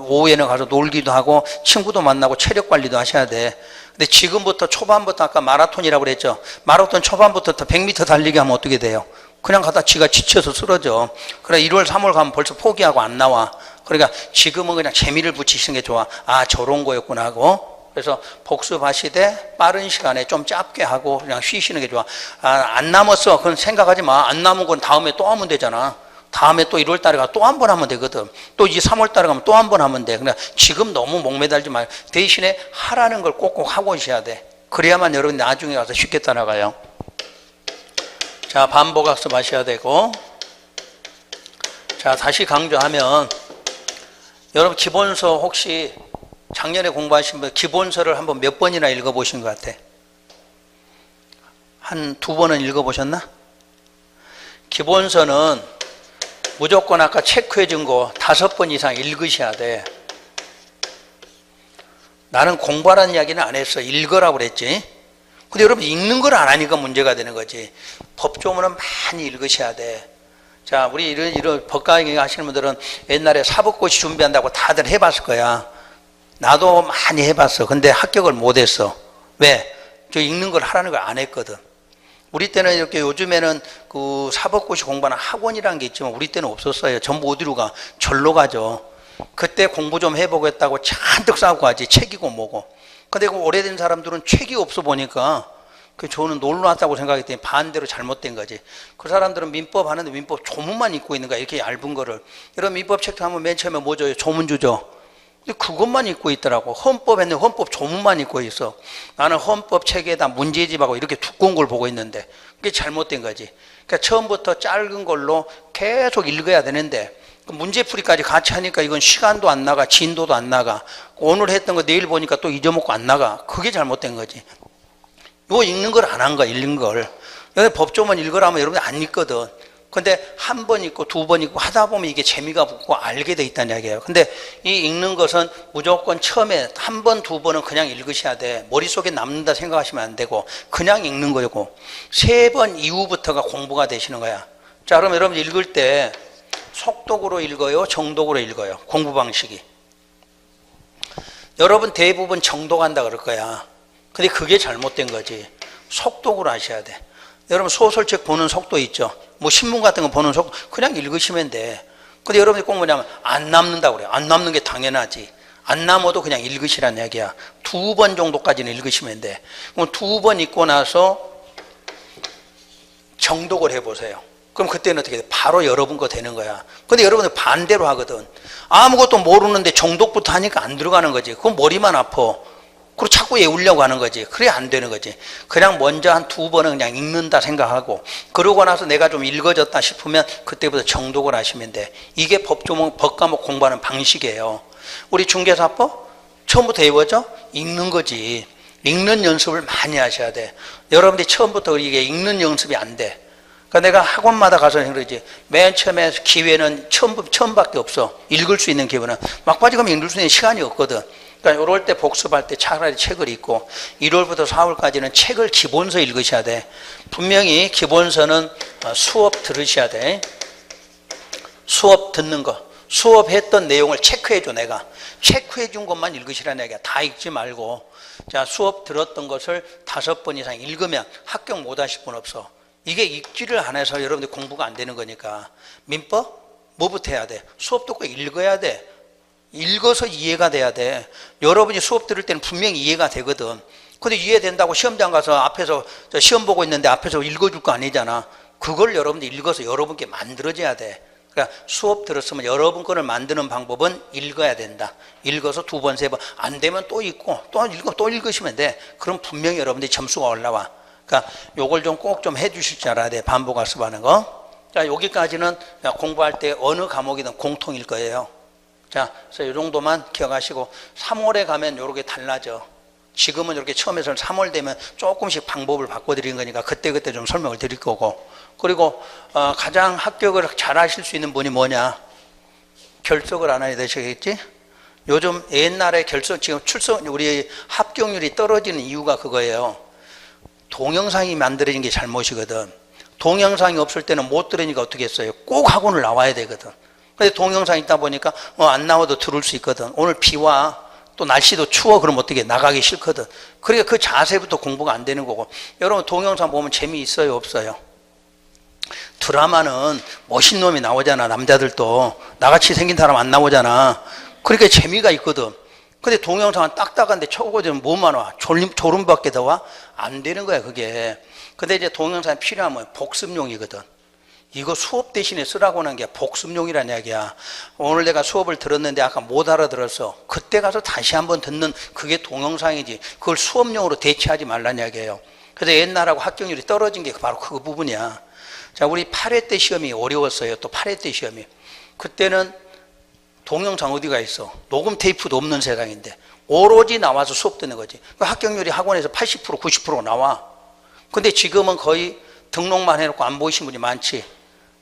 오후에는 가서 놀기도 하고 친구도 만나고 체력 관리도 하셔야 돼. 근데 지금부터 초반부터 아까 마라톤이라고 그랬죠. 마라톤 초반부터 100m 달리기 하면 어떻게 돼요? 그냥 가다 지가 지쳐서 쓰러져. 그래 1월, 3월 가면 벌써 포기하고 안 나와. 그러니까 지금은 그냥 재미를 붙이시는 게 좋아. 아, 저런 거였구나 하고. 그래서 복습하시되 빠른 시간에 좀 짧게 하고 그냥 쉬시는 게 좋아. 아, 안 남았어. 그건 생각하지 마. 안 남은 건 다음에 또 하면 되잖아. 다음에 또 1월 달에 가 또 한 번 하면 되거든. 또 이제 3월 달에 가면 또 한 번 하면 돼. 그냥 지금 너무 목매달지 말고 대신에 하라는 걸 꼭꼭 하고 오셔야 돼. 그래야만 여러분 나중에 가서 쉽게 따라가요. 자, 반복학습 하셔야 되고. 자, 다시 강조하면 여러분 기본서 혹시 작년에 공부하신 분 기본서를 한번 몇 번이나 읽어보신 것 같아? 한 2번은 읽어보셨나? 기본서는 무조건 아까 체크해 준 거 5번 이상 읽으셔야 돼. 나는 공부하라는 이야기는 안 했어. 읽으라고 그랬지. 근데 여러분 읽는 걸 안 하니까 문제가 되는 거지. 법조문은 많이 읽으셔야 돼. 자, 우리 이런 법강의 하시는 분들은 옛날에 사법고시 준비한다고 다들 해봤을 거야. 나도 많이 해봤어. 근데 합격을 못했어. 왜? 저 읽는 걸 하라는 걸 안 했거든. 우리 때는 이렇게 요즘에는 그 사법고시 공부하는 학원이라는 게 있지만 우리 때는 없었어요. 전부 어디로 가? 절로 가죠. 그때 공부 좀 해보겠다고 잔뜩 싸고 가지. 책이고 뭐고. 근데 그 오래된 사람들은 책이 없어 보니까 저는 놀러 왔다고 생각했더니 반대로 잘못된 거지. 그 사람들은 민법 하는데 민법 조문만 읽고 있는 거야. 이렇게 얇은 거를. 이런 민법 책도 하면 맨 처음에 뭐 줘요? 조문 주죠. 근데 그것만 읽고 있더라고. 헌법 했는데 헌법 조문만 읽고 있어. 나는 헌법 책에다 문제집하고 이렇게 두꺼운 걸 보고 있는데 그게 잘못된 거지. 그러니까 처음부터 짧은 걸로 계속 읽어야 되는데 문제풀이까지 같이 하니까 이건 시간도 안 나가, 진도도 안 나가. 오늘 했던 거 내일 보니까 또 잊어먹고 안 나가. 그게 잘못된 거지. 이거 읽는 걸 안 한 거야, 읽는 걸. 법조문 읽으라면 여러분이 안 읽거든. 근데 한 번 읽고 두 번 읽고 하다 보면 이게 재미가 붙고 알게 돼 있다는 이야기예요. 근데 이 읽는 것은 무조건 처음에 한 번, 두 번은 그냥 읽으셔야 돼. 머릿속에 남는다 생각하시면 안 되고 그냥 읽는 거고, 세 번 이후부터가 공부가 되시는 거야. 자, 그럼 여러분 읽을 때 속독으로 읽어요? 정독으로 읽어요? 공부 방식이. 여러분 대부분 정독한다 그럴 거야. 근데 그게 잘못된 거지. 속독으로 하셔야 돼. 여러분 소설책 보는 속도 있죠. 뭐 신문 같은 거 보는 속도 그냥 읽으시면 돼. 근데 여러분이 꼭 뭐냐면 안 남는다고 그래요. 안 남는 게 당연하지. 안 남아도 그냥 읽으시란 얘기야. 두 번 정도까지는 읽으시면 돼. 그럼 두 번 읽고 나서 정독을 해보세요. 그럼 그때는 어떻게 돼? 바로 여러분 거 되는 거야. 근데 여러분들 반대로 하거든. 아무것도 모르는데 정독부터 하니까 안 들어가는 거지. 그건 머리만 아파. 그리고 자꾸 외우려고 하는 거지. 그래 안 되는 거지. 그냥 먼저 한 두 번은 그냥 읽는다 생각하고, 그러고 나서 내가 좀 읽어졌다 싶으면 그때부터 정독을 하시면 돼. 이게 법 과목 공부하는 방식이에요. 우리 중개사법 처음부터 외워져? 읽는 거지. 읽는 연습을 많이 하셔야 돼. 여러분들이 처음부터 이게 읽는 연습이 안 돼. 그러니까 내가 학원마다 가서 그러지. 맨 처음에 기회는 처음밖에 없어. 읽을 수 있는 기회는. 막바지 가면 읽을 수 있는 시간이 없거든. 그러니까 이럴 때 복습할 때 차라리 책을 읽고, 1월부터 4월까지는 책을 기본서 읽으셔야 돼. 분명히 기본서는 수업 들으셔야 돼. 수업 듣는 거. 수업했던 내용을 체크해줘. 내가 체크해준 것만 읽으시라는 얘기야. 다 읽지 말고. 자, 수업 들었던 것을 5번 이상 읽으면 합격 못 하실 분 없어. 이게 읽지를 안 해서 여러분들 공부가 안 되는 거니까. 민법? 뭐부터 해야 돼? 수업 듣고 읽어야 돼. 읽어서 이해가 돼야 돼. 여러분이 수업 들을 때는 분명히 이해가 되거든. 근데 이해된다고 시험장 가서 앞에서 시험 보고 있는데 앞에서 읽어줄 거 아니잖아. 그걸 여러분들 읽어서 여러분께 만들어줘야 돼. 그러니까 수업 들었으면 여러분 거를 만드는 방법은 읽어야 된다. 읽어서 두 번, 세 번. 안 되면 또 읽고 또 읽으시면 돼. 그럼 분명히 여러분들이 점수가 올라와. 그러니까 요걸 좀 꼭 좀 해주실 줄 알아야 돼. 반복 학습하는 거. 자, 여기까지는 공부할 때 어느 과목이든 공통일 거예요. 자, 그래서 이 정도만 기억하시고, 3월에 가면 요렇게 달라져. 지금은 이렇게 처음에서 3월 되면 조금씩 방법을 바꿔드리는 거니까 그때그때 좀 설명을 드릴 거고, 그리고 가장 합격을 잘 하실 수 있는 분이 뭐냐? 결석을 안 해야 되시겠지? 요즘 옛날에 지금 우리 합격률이 떨어지는 이유가 그거예요. 동영상이 만들어진 게 잘못이거든. 동영상이 없을 때는 못 들으니까 어떻게 했어요? 꼭 학원을 나와야 되거든. 근데 동영상 있다 보니까 안 나와도 들을 수 있거든. 오늘 비와 또 날씨도 추워. 그럼 어떻게 나가기 싫거든. 그러니까 그 자세부터 공부가 안 되는 거고. 여러분 동영상 보면 재미있어요? 없어요? 드라마는 멋있는 놈이 나오잖아. 남자들도 나같이 생긴 사람 안 나오잖아. 그러니까 재미가 있거든. 근데 동영상은 딱딱한데 초고되면 뭐만 와? 졸음밖에 더 와? 안 되는 거야 그게. 근데 이제 동영상이 필요하면 복습용이거든. 이거 수업 대신에 쓰라고 하는 게 복습용이라는 이야기야. 오늘 내가 수업을 들었는데 아까 못 알아들었어. 그때 가서 다시 한번 듣는 그게 동영상이지. 그걸 수업용으로 대체하지 말라는 이야기예요. 그래서 옛날하고 합격률이 떨어진 게 바로 그 부분이야. 자, 우리 8회 때 시험이 어려웠어요. 또 8회 때 시험이. 그때는 동영상 어디가 있어? 녹음 테이프도 없는 세상인데 오로지 나와서 수업 듣는 거지. 그 합격률이 학원에서 80%, 90% 나와. 근데 지금은 거의 등록만 해놓고 안 보이신 분이 많지.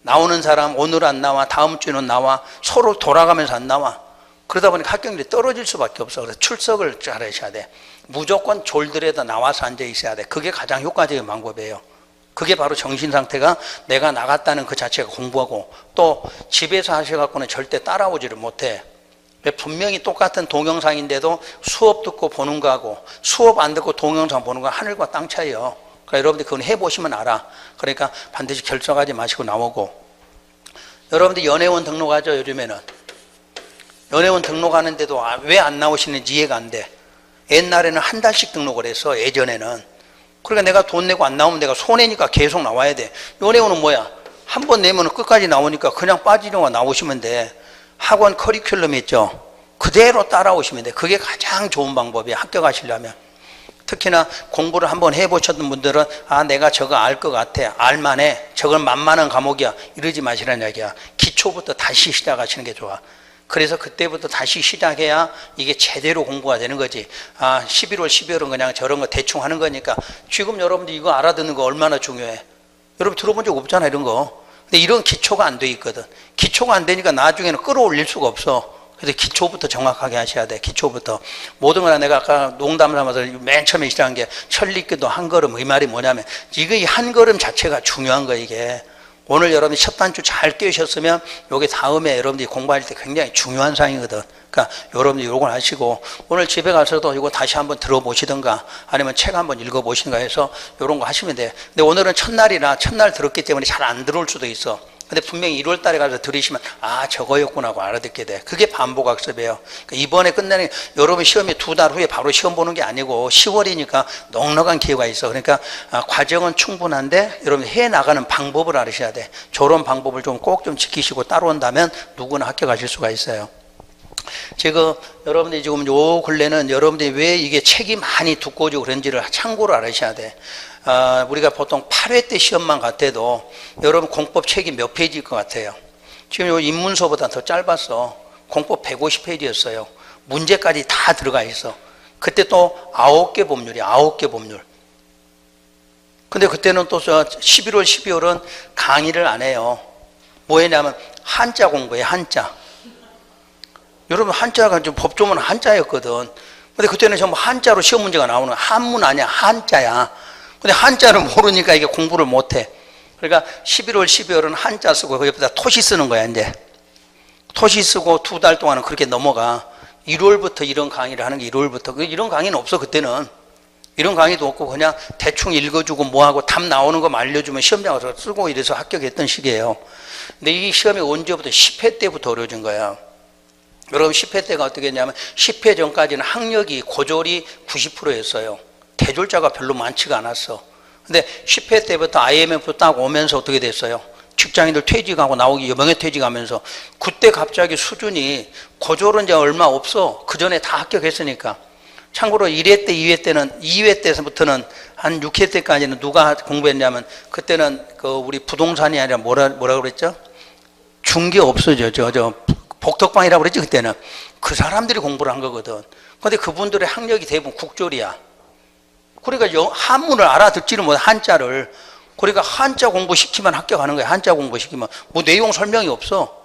나오는 사람 오늘 안 나와, 다음 주는 나와, 서로 돌아가면서 안 나와. 그러다 보니까 합격률이 떨어질 수밖에 없어. 그래서 출석을 잘하셔야 돼. 무조건 졸들에다 나와서 앉아 있어야 돼. 그게 가장 효과적인 방법이에요. 그게 바로 정신 상태가 내가 나갔다는 그 자체가 공부하고, 또 집에서 하셔갖고는 절대 따라오지를 못해. 분명히 똑같은 동영상인데도 수업 듣고 보는 거하고 수업 안 듣고 동영상 보는 거 하늘과 땅 차이요. 그러니까 여러분들 그건 해보시면 알아. 그러니까 반드시 결석하지 마시고 나오고. 여러분들 연회원 등록하죠 요즘에는. 연회원 등록하는데도 왜 안 나오시는지 이해가 안 돼. 옛날에는 한 달씩 등록을 했어. 예전에는. 그러니까 내가 돈 내고 안 나오면 내가 손해니까 계속 나와야 돼. 연회원은 뭐야? 한 번 내면 끝까지 나오니까 그냥 빠지려고 나오시면 돼. 학원 커리큘럼 있죠? 그대로 따라오시면 돼. 그게 가장 좋은 방법이야. 합격하시려면. 특히나 공부를 한번 해보셨던 분들은 내가 저거 알 것 같아. 알만해. 저건 만만한 과목이야. 이러지 마시라는 이야기야. 기초부터 다시 시작하시는 게 좋아. 그래서 그때부터 다시 시작해야 이게 제대로 공부가 되는 거지. 11월, 12월은 그냥 저런 거 대충 하는 거니까. 지금 여러분들 이거 알아듣는 거 얼마나 중요해. 여러분 들어본 적 없잖아 이런 거. 근데 이런 기초가 안 돼 있거든. 기초가 안 되니까 나중에는 끌어올릴 수가 없어. 그래서 기초부터 정확하게 하셔야 돼. 기초부터. 모든 거나 내가 아까 농담 삼아서 맨 처음에 시작한 게 천리기도 한 걸음. 이 말이 뭐냐면 이거 이 한 걸음 자체가 중요한 거야 이게. 오늘 여러분이 첫 단추 잘 꿰셨으면 요게 다음에 여러분들이 공부할 때 굉장히 중요한 사항이거든. 그러니까 여러분들이 요걸 하시고 오늘 집에 가서도 이거 다시 한번 들어보시든가 아니면 책 한번 읽어보시든가 해서 요런 거 하시면 돼요. 근데 오늘은 첫날이라 첫날 들었기 때문에 잘 안 들어올 수도 있어. 근데 분명히 1월 달에 가서 들으시면 아 저거였구나 하고 알아듣게 돼. 그게 반복학습이에요. 그러니까 이번에 끝내는 여러분 시험이 2달 후에 바로 시험 보는 게 아니고 10월이니까 넉넉한 기회가 있어. 그러니까 과정은 충분한데 여러분 해나가는 방법을 알으셔야 돼. 저런 방법을 좀 꼭 좀 지키시고 따라온다면 누구나 합격하실 수가 있어요. 지금 여러분들이 지금 요 근래는 여러분들이 왜 이게 책이 많이 두꺼워지고 그런지를 참고로 알으셔야 돼. 우리가 보통 8회 때 시험만 갔대도 여러분 공법 책이 몇 페이지일 것 같아요? 지금 요 입문서보다 더 짧았어. 공법 150페이지였어요. 문제까지 다 들어가 있어. 그때 또 9개 법률이야. 9개 법률. 근데 그때는 또 11월, 12월은 강의를 안 해요. 뭐 했냐면 한자 공부해. 한자. 여러분 한자가 좀 법조문 한자였거든. 근데 그때는 전부 한자로 시험 문제가 나오는 거야. 한문 아니야. 한자야. 근데 한자를 모르니까 이게 공부를 못해. 그러니까 11월, 12월은 한자 쓰고 그 옆에다 토시 쓰는 거야 이제. 토시 쓰고 2달 동안은 그렇게 넘어가. 1월부터 이런 강의를 하는 게 1월부터. 이런 강의는 없어 그때는. 이런 강의도 없고 그냥 대충 읽어주고 뭐하고 답 나오는 거 알려주면 시험장 가서 쓰고 이래서 합격했던 시기예요. 근데 이 시험이 언제부터? 10회 때부터 어려워진 거야. 여러분 10회 때가 어떻게 했냐면 10회 전까지는 학력이 고졸이 90%였어요. 대졸자가 별로 많지가 않았어. 근데 10회 때부터 IMF 딱 오면서 어떻게 됐어요? 직장인들 퇴직하고 나오기 명예퇴직하면서 그때 갑자기 수준이 고졸은 이제 얼마 없어. 그 전에 다 합격했으니까. 참고로 1회 때, 2회 때는 2회 때부터는 한 6회 때까지는 누가 공부했냐면 그때는 그 우리 부동산이 아니라 뭐라 그랬죠? 중개 없어져. 복덕방이라고 그랬지 그때는. 그 사람들이 공부를 한 거거든. 근데 그분들의 학력이 대부분 국졸이야. 그러니까 한문을 알아듣지를 못해. 한자를. 그러니까 한자 공부시키면 합격하는 거야. 한자 공부시키면 뭐 내용 설명이 없어.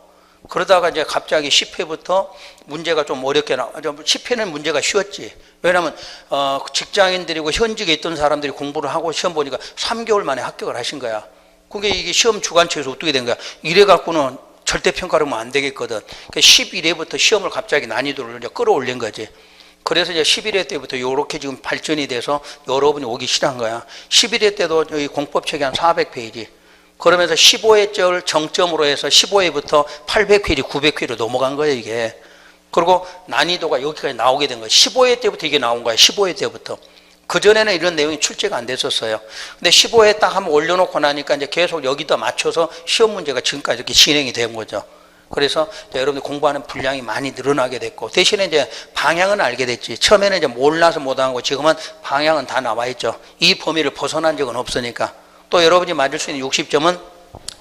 그러다가 이제 갑자기 10회부터 문제가 좀 어렵게 나와. 10회는 문제가 쉬웠지. 왜냐하면 직장인들이고 현직에 있던 사람들이 공부를 하고 시험 보니까 3개월 만에 합격을 하신 거야. 그게 이게 시험 주관처에서 어떻게 된 거야? 이래 갖고는 절대 평가를 하면 안 되겠거든. 그러니까 11회부터 시험을 갑자기 난이도를 이제 끌어올린 거지. 그래서 이제 11회 때부터 이렇게 지금 발전이 돼서 여러분이 오기 시작한 거야. 11회 때도 이 공법책이 한 400페이지. 그러면서 15회절 정점으로 해서 15회부터 800페이지, 900페이지로 넘어간 거예요, 이게. 그리고 난이도가 여기까지 나오게 된 거예요. 15회 때부터 이게 나온 거야, 15회 때부터. 그전에는 이런 내용이 출제가 안 됐었어요. 근데 15회 딱 한번 올려놓고 나니까 이제 계속 여기다 맞춰서 시험 문제가 지금까지 이렇게 진행이 된 거죠. 그래서 여러분들 공부하는 분량이 많이 늘어나게 됐고, 대신에 이제 방향은 알게 됐지. 처음에는 이제 몰라서 못한 거, 지금은 방향은 다 나와 있죠. 이 범위를 벗어난 적은 없으니까. 또 여러분이 맞을 수 있는 60점은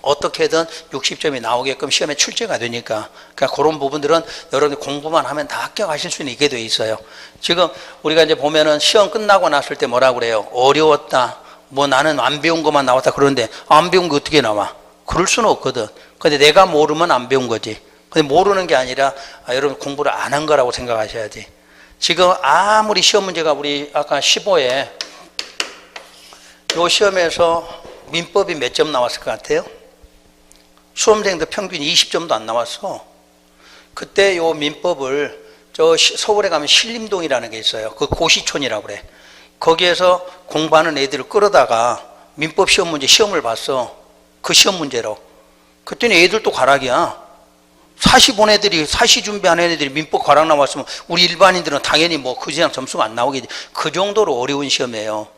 어떻게든 60점이 나오게끔 시험에 출제가 되니까. 그러니까 그런 부분들은 여러분이 공부만 하면 다 합격하실 수 있게 돼 있어요. 지금 우리가 이제 보면은 시험 끝나고 났을 때 뭐라 그래요? 어려웠다. 뭐 나는 안 배운 것만 나왔다. 그러는데 안 배운 게 어떻게 나와? 그럴 수는 없거든. 근데 내가 모르면 안 배운 거지. 근데 모르는 게 아니라 여러분 공부를 안 한 거라고 생각하셔야지. 지금 아무리 시험 문제가 우리 아까 15에 요 시험에서 민법이 몇 점 나왔을 것 같아요? 수험생들 평균 20점도 안 나왔어. 그때 요 민법을 저 서울에 가면 신림동이라는 게 있어요. 그 고시촌이라고 그래. 거기에서 공부하는 애들을 끌어다가 민법 시험 문제 시험을 봤어. 그 시험 문제로. 그때는 애들도 과락이야. 사시 본 애들이, 사시 준비하는 애들이 민법 과락 나왔으면 우리 일반인들은 당연히 뭐 그 이상 점수가 안 나오겠지. 그 정도로 어려운 시험이에요.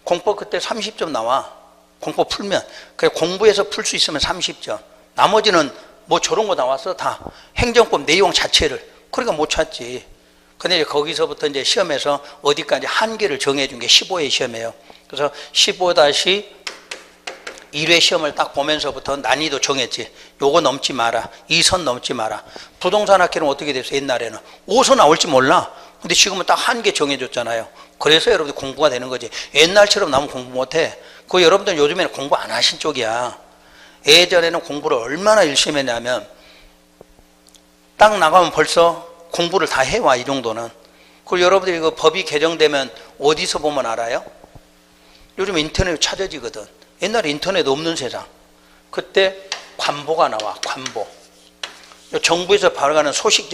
공법 그때 30점 나와. 공법 풀면. 그래 공부해서 풀 수 있으면 30점. 나머지는 뭐 저런 거 나왔어 다. 행정법 내용 자체를. 그러니까 못 찾지. 근데 이제 거기서부터 이제 시험에서 어디까지 한계를 정해준 게 15회 시험이에요. 그래서 15-1회 시험을 딱 보면서부터 난이도 정했지. 요거 넘지 마라. 2선 넘지 마라. 부동산 학회는 어떻게 됐어? 옛날에는 5선 나올지 몰라. 근데 지금은 딱 한계 정해줬잖아요. 그래서 여러분들 공부가 되는 거지. 옛날처럼 나면 공부 못해. 그 여러분들 요즘에는 공부 안 하신 쪽이야. 예전에는 공부를 얼마나 열심히 했냐면 딱 나가면 벌써 공부를 다 해와, 이 정도는. 그리고 여러분들이 이거 법이 개정되면 어디서 보면 알아요? 요즘 인터넷에 찾아지거든. 옛날에 인터넷 없는 세상. 그때 관보가 나와, 관보. 정부에서 발행하는 소식,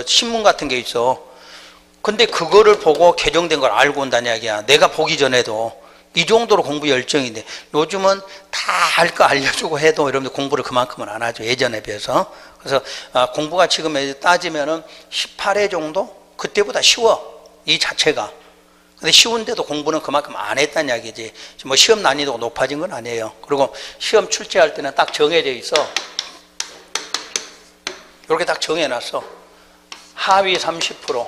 신문 같은 게 있어. 근데 그거를 보고 개정된 걸 알고 온다는 이야기야. 내가 보기 전에도. 이 정도로 공부 열정인데 요즘은 다 알 거 알려주고 해도 여러분들 공부를 그만큼은 안 하죠, 예전에 비해서. 그래서 공부가 지금 따지면은 18회 정도? 그때보다 쉬워, 이 자체가. 근데 쉬운데도 공부는 그만큼 안 했다는 이야기지. 뭐 시험 난이도가 높아진 건 아니에요. 그리고 시험 출제할 때는 딱 정해져 있어. 이렇게 딱 정해놨어. 하위 30%,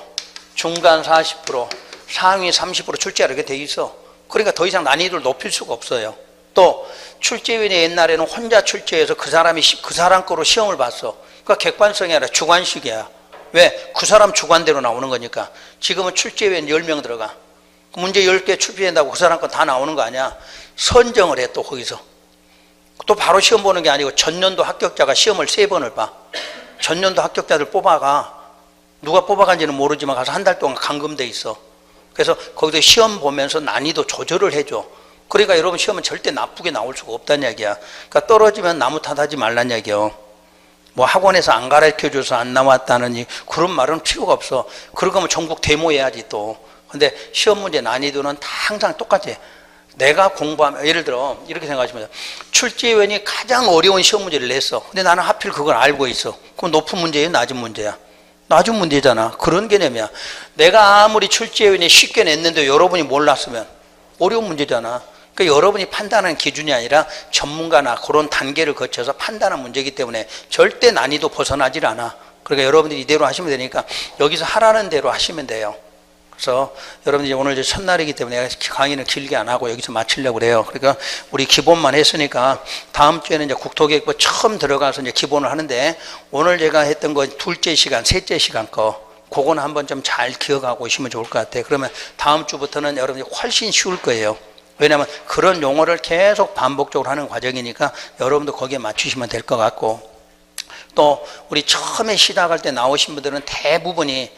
중간 40%, 상위 30% 출제하게 돼 있어. 그러니까 더 이상 난이도를 높일 수가 없어요. 또 출제위원회 옛날에는 혼자 출제해서 그 사람이 그 사람 거로 시험을 봤어. 그러니까 객관성이 아니라 주관식이야. 왜? 그 사람 주관대로 나오는 거니까. 지금은 출제위원 10명 들어가. 문제 10개 출제한다고 그 사람 거 다 나오는 거 아니야. 선정을 해, 또 거기서. 또 바로 시험 보는 게 아니고 전년도 합격자가 시험을 3번을 봐. 전년도 합격자들 뽑아가. 누가 뽑아간지는 모르지만 가서 한 달 동안 감금돼 있어. 그래서 거기서 시험 보면서 난이도 조절을 해줘. 그러니까 여러분 시험은 절대 나쁘게 나올 수가 없다는 얘기야. 그러니까 떨어지면 나무 탓하지 말라는 얘기요. 뭐 학원에서 안 가르쳐줘서 안 나왔다는 그런 말은 필요가 없어. 그러면 전국 데모해야지 또. 근데 시험 문제 난이도는 다 항상 똑같아. 내가 공부하면, 예를 들어 이렇게 생각하시면 돼요. 출제위원이 가장 어려운 시험 문제를 냈어. 근데 나는 하필 그걸 알고 있어. 그럼 높은 문제예요, 낮은 문제야? 낮은 문제잖아. 그런 개념이야. 내가 아무리 출제위원이 쉽게 냈는데 여러분이 몰랐으면 어려운 문제잖아. 그러니까 여러분이 판단하는 기준이 아니라 전문가나 그런 단계를 거쳐서 판단하는 문제이기 때문에 절대 난이도 벗어나질 않아. 그러니까 여러분들이 이대로 하시면 되니까 여기서 하라는 대로 하시면 돼요. 그래서 여러분들이 오늘 이제 첫날이기 때문에 강의는 길게 안 하고 여기서 마치려고 그래요. 그러니까 우리 기본만 했으니까 다음 주에는 이제 국토계획부 처음 들어가서 이제 기본을 하는데 오늘 제가 했던 거 둘째 시간, 셋째 시간 그거는 한번 좀 잘 기억하고 오시면 좋을 것 같아요. 그러면 다음 주부터는 여러분들이 훨씬 쉬울 거예요. 왜냐하면 그런 용어를 계속 반복적으로 하는 과정이니까 여러분도 거기에 맞추시면 될 것 같고, 또 우리 처음에 시작할 때 나오신 분들은 대부분이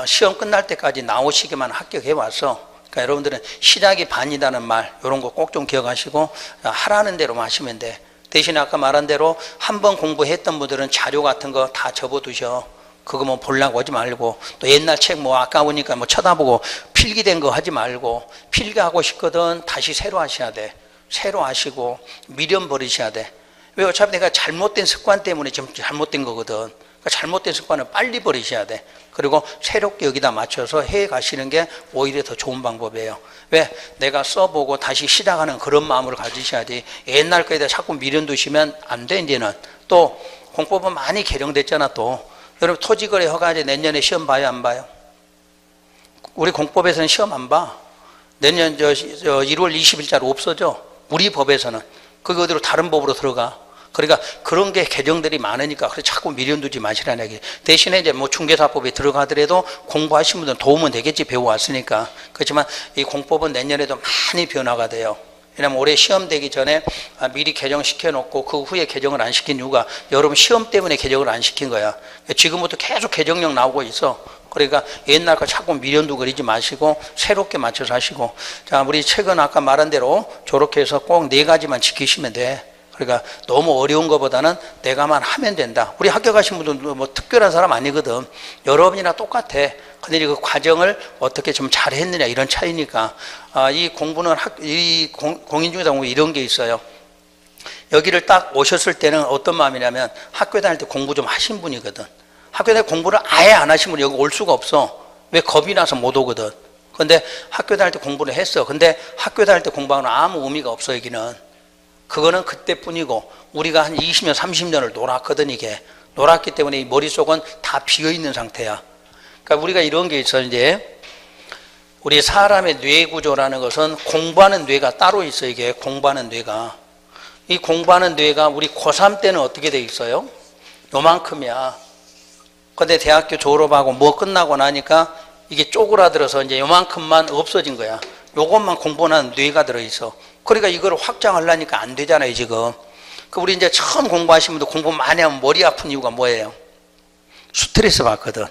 시험 끝날 때까지 나오시기만 합격해 왔어. 그러니까 여러분들은 시작이 반이라는 말 이런 거 꼭 좀 기억하시고 하라는 대로만 하시면 돼. 대신에 아까 말한 대로 한번 공부했던 분들은 자료 같은 거 다 접어두셔. 그거 뭐 보려고 하지 말고, 또 옛날 책 뭐 아까우니까 뭐 쳐다보고 필기된 거 하지 말고, 필기하고 싶거든 다시 새로 하셔야 돼. 새로 하시고 미련 버리셔야 돼. 왜? 어차피 내가 잘못된 습관 때문에 지금 잘못된 거거든. 그러니까 잘못된 습관은 빨리 버리셔야 돼. 그리고 새롭게 여기다 맞춰서 해 가시는 게 오히려 더 좋은 방법이에요. 왜? 내가 써보고 다시 시작하는 그런 마음을 가지셔야지 옛날 거에다 자꾸 미련 두시면 안 돼. 이제는 또 공법은 많이 개정됐잖아. 또 여러분 토지거래 허가제 내년에 시험 봐요, 안 봐요? 우리 공법에서는 시험 안 봐. 내년 1월 20일자로 없어져. 우리 법에서는. 그게 어디로 다른 법으로 들어가. 그러니까 그런 게 개정들이 많으니까 그래서 자꾸 미련 두지 마시라는 얘기. 대신에 이제 뭐 중개사법에 들어가더라도 공부하신 분들은 도움은 되겠지, 배워왔으니까. 그렇지만 이 공법은 내년에도 많이 변화가 돼요. 왜냐면 올해 시험 되기 전에 미리 개정시켜 놓고 그 후에 개정을 안 시킨 이유가 여러분 시험 때문에 개정을 안 시킨 거야. 지금부터 계속 개정령 나오고 있어. 그러니까 옛날 거 자꾸 미련도 그리지 마시고 새롭게 맞춰서 하시고. 자, 우리 책은 아까 말한 대로 저렇게 해서 꼭 4가지만 지키시면 돼. 그러니까 너무 어려운 것보다는 내가만 하면 된다. 우리 학교 가신 분들도 뭐 특별한 사람 아니거든. 여러분이나 똑같아. 근데 그 과정을 어떻게 좀 잘했느냐 이런 차이니까. 이 공부는 이 공인중개사 공부 이런 게 있어요. 여기를 딱 오셨을 때는 어떤 마음이냐면 학교 다닐 때 공부 좀 하신 분이거든. 학교 다닐 때 공부를 아예 안 하신 분이 여기 올 수가 없어. 왜? 겁이 나서 못 오거든. 근데 학교 다닐 때 공부를 했어. 근데 학교 다닐 때 공부하는 아무 의미가 없어. 여기는. 그거는 그때뿐이고 우리가 한 20년 30년을 놀았거든. 이게 놀았기 때문에 이 머릿속은 다 비어있는 상태야. 그러니까 우리가 이런 게 있어. 이제 우리 사람의 뇌 구조라는 것은 공부하는 뇌가 따로 있어. 이게 공부하는 뇌가, 이 공부하는 뇌가 우리 고3 때는 어떻게 돼 있어요? 요만큼이야. 근데 대학교 졸업하고 뭐 끝나고 나니까 이게 쪼그라들어서 이제 요만큼만 없어진 거야. 요것만 공부하는 뇌가 들어있어. 그러니까 이걸 확장하려니까 안 되잖아요, 지금. 그 우리 이제 처음 공부하신 분들 공부 많이 하면 머리 아픈 이유가 뭐예요? 스트레스 받거든.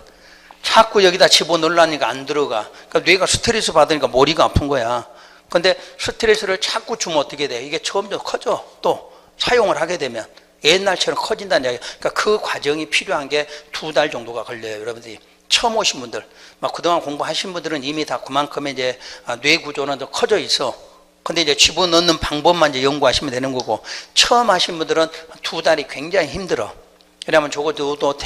자꾸 여기다 집어넣으려니까 안 들어가. 그러니까 뇌가 스트레스 받으니까 머리가 아픈 거야. 근데 스트레스를 자꾸 주면 어떻게 돼? 이게 점점 커져. 또 사용을 하게 되면 옛날처럼 커진다는 이야기야. 그러니까 그 과정이 필요한 게 2달 정도가 걸려요. 여러분들이 처음 오신 분들, 막 그동안 공부하신 분들은 이미 다 그만큼의 이제 뇌 구조는 더 커져 있어. 근데 이제 집어넣는 방법만 이제 연구하시면 되는 거고, 처음 하신 분들은 2달이 굉장히 힘들어. 왜냐하면 저것도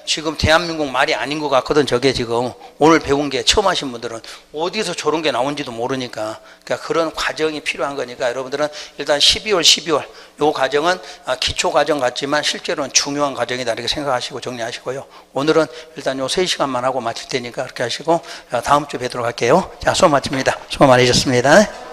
지금 대한민국 말이 아닌 것 같거든. 저게 지금 오늘 배운 게 처음 하신 분들은 어디서 저런 게 나온지도 모르니까. 그러니까 그런 과정이 필요한 거니까 여러분들은 일단 12월 요 과정은 기초 과정 같지만 실제로는 중요한 과정이다 이렇게 생각하시고 정리하시고요. 오늘은 일단 요 3시간만 하고 마칠 테니까 그렇게 하시고 다음 주에 뵙도록 할게요. 자, 수업 마칩니다. 수고 많으셨습니다.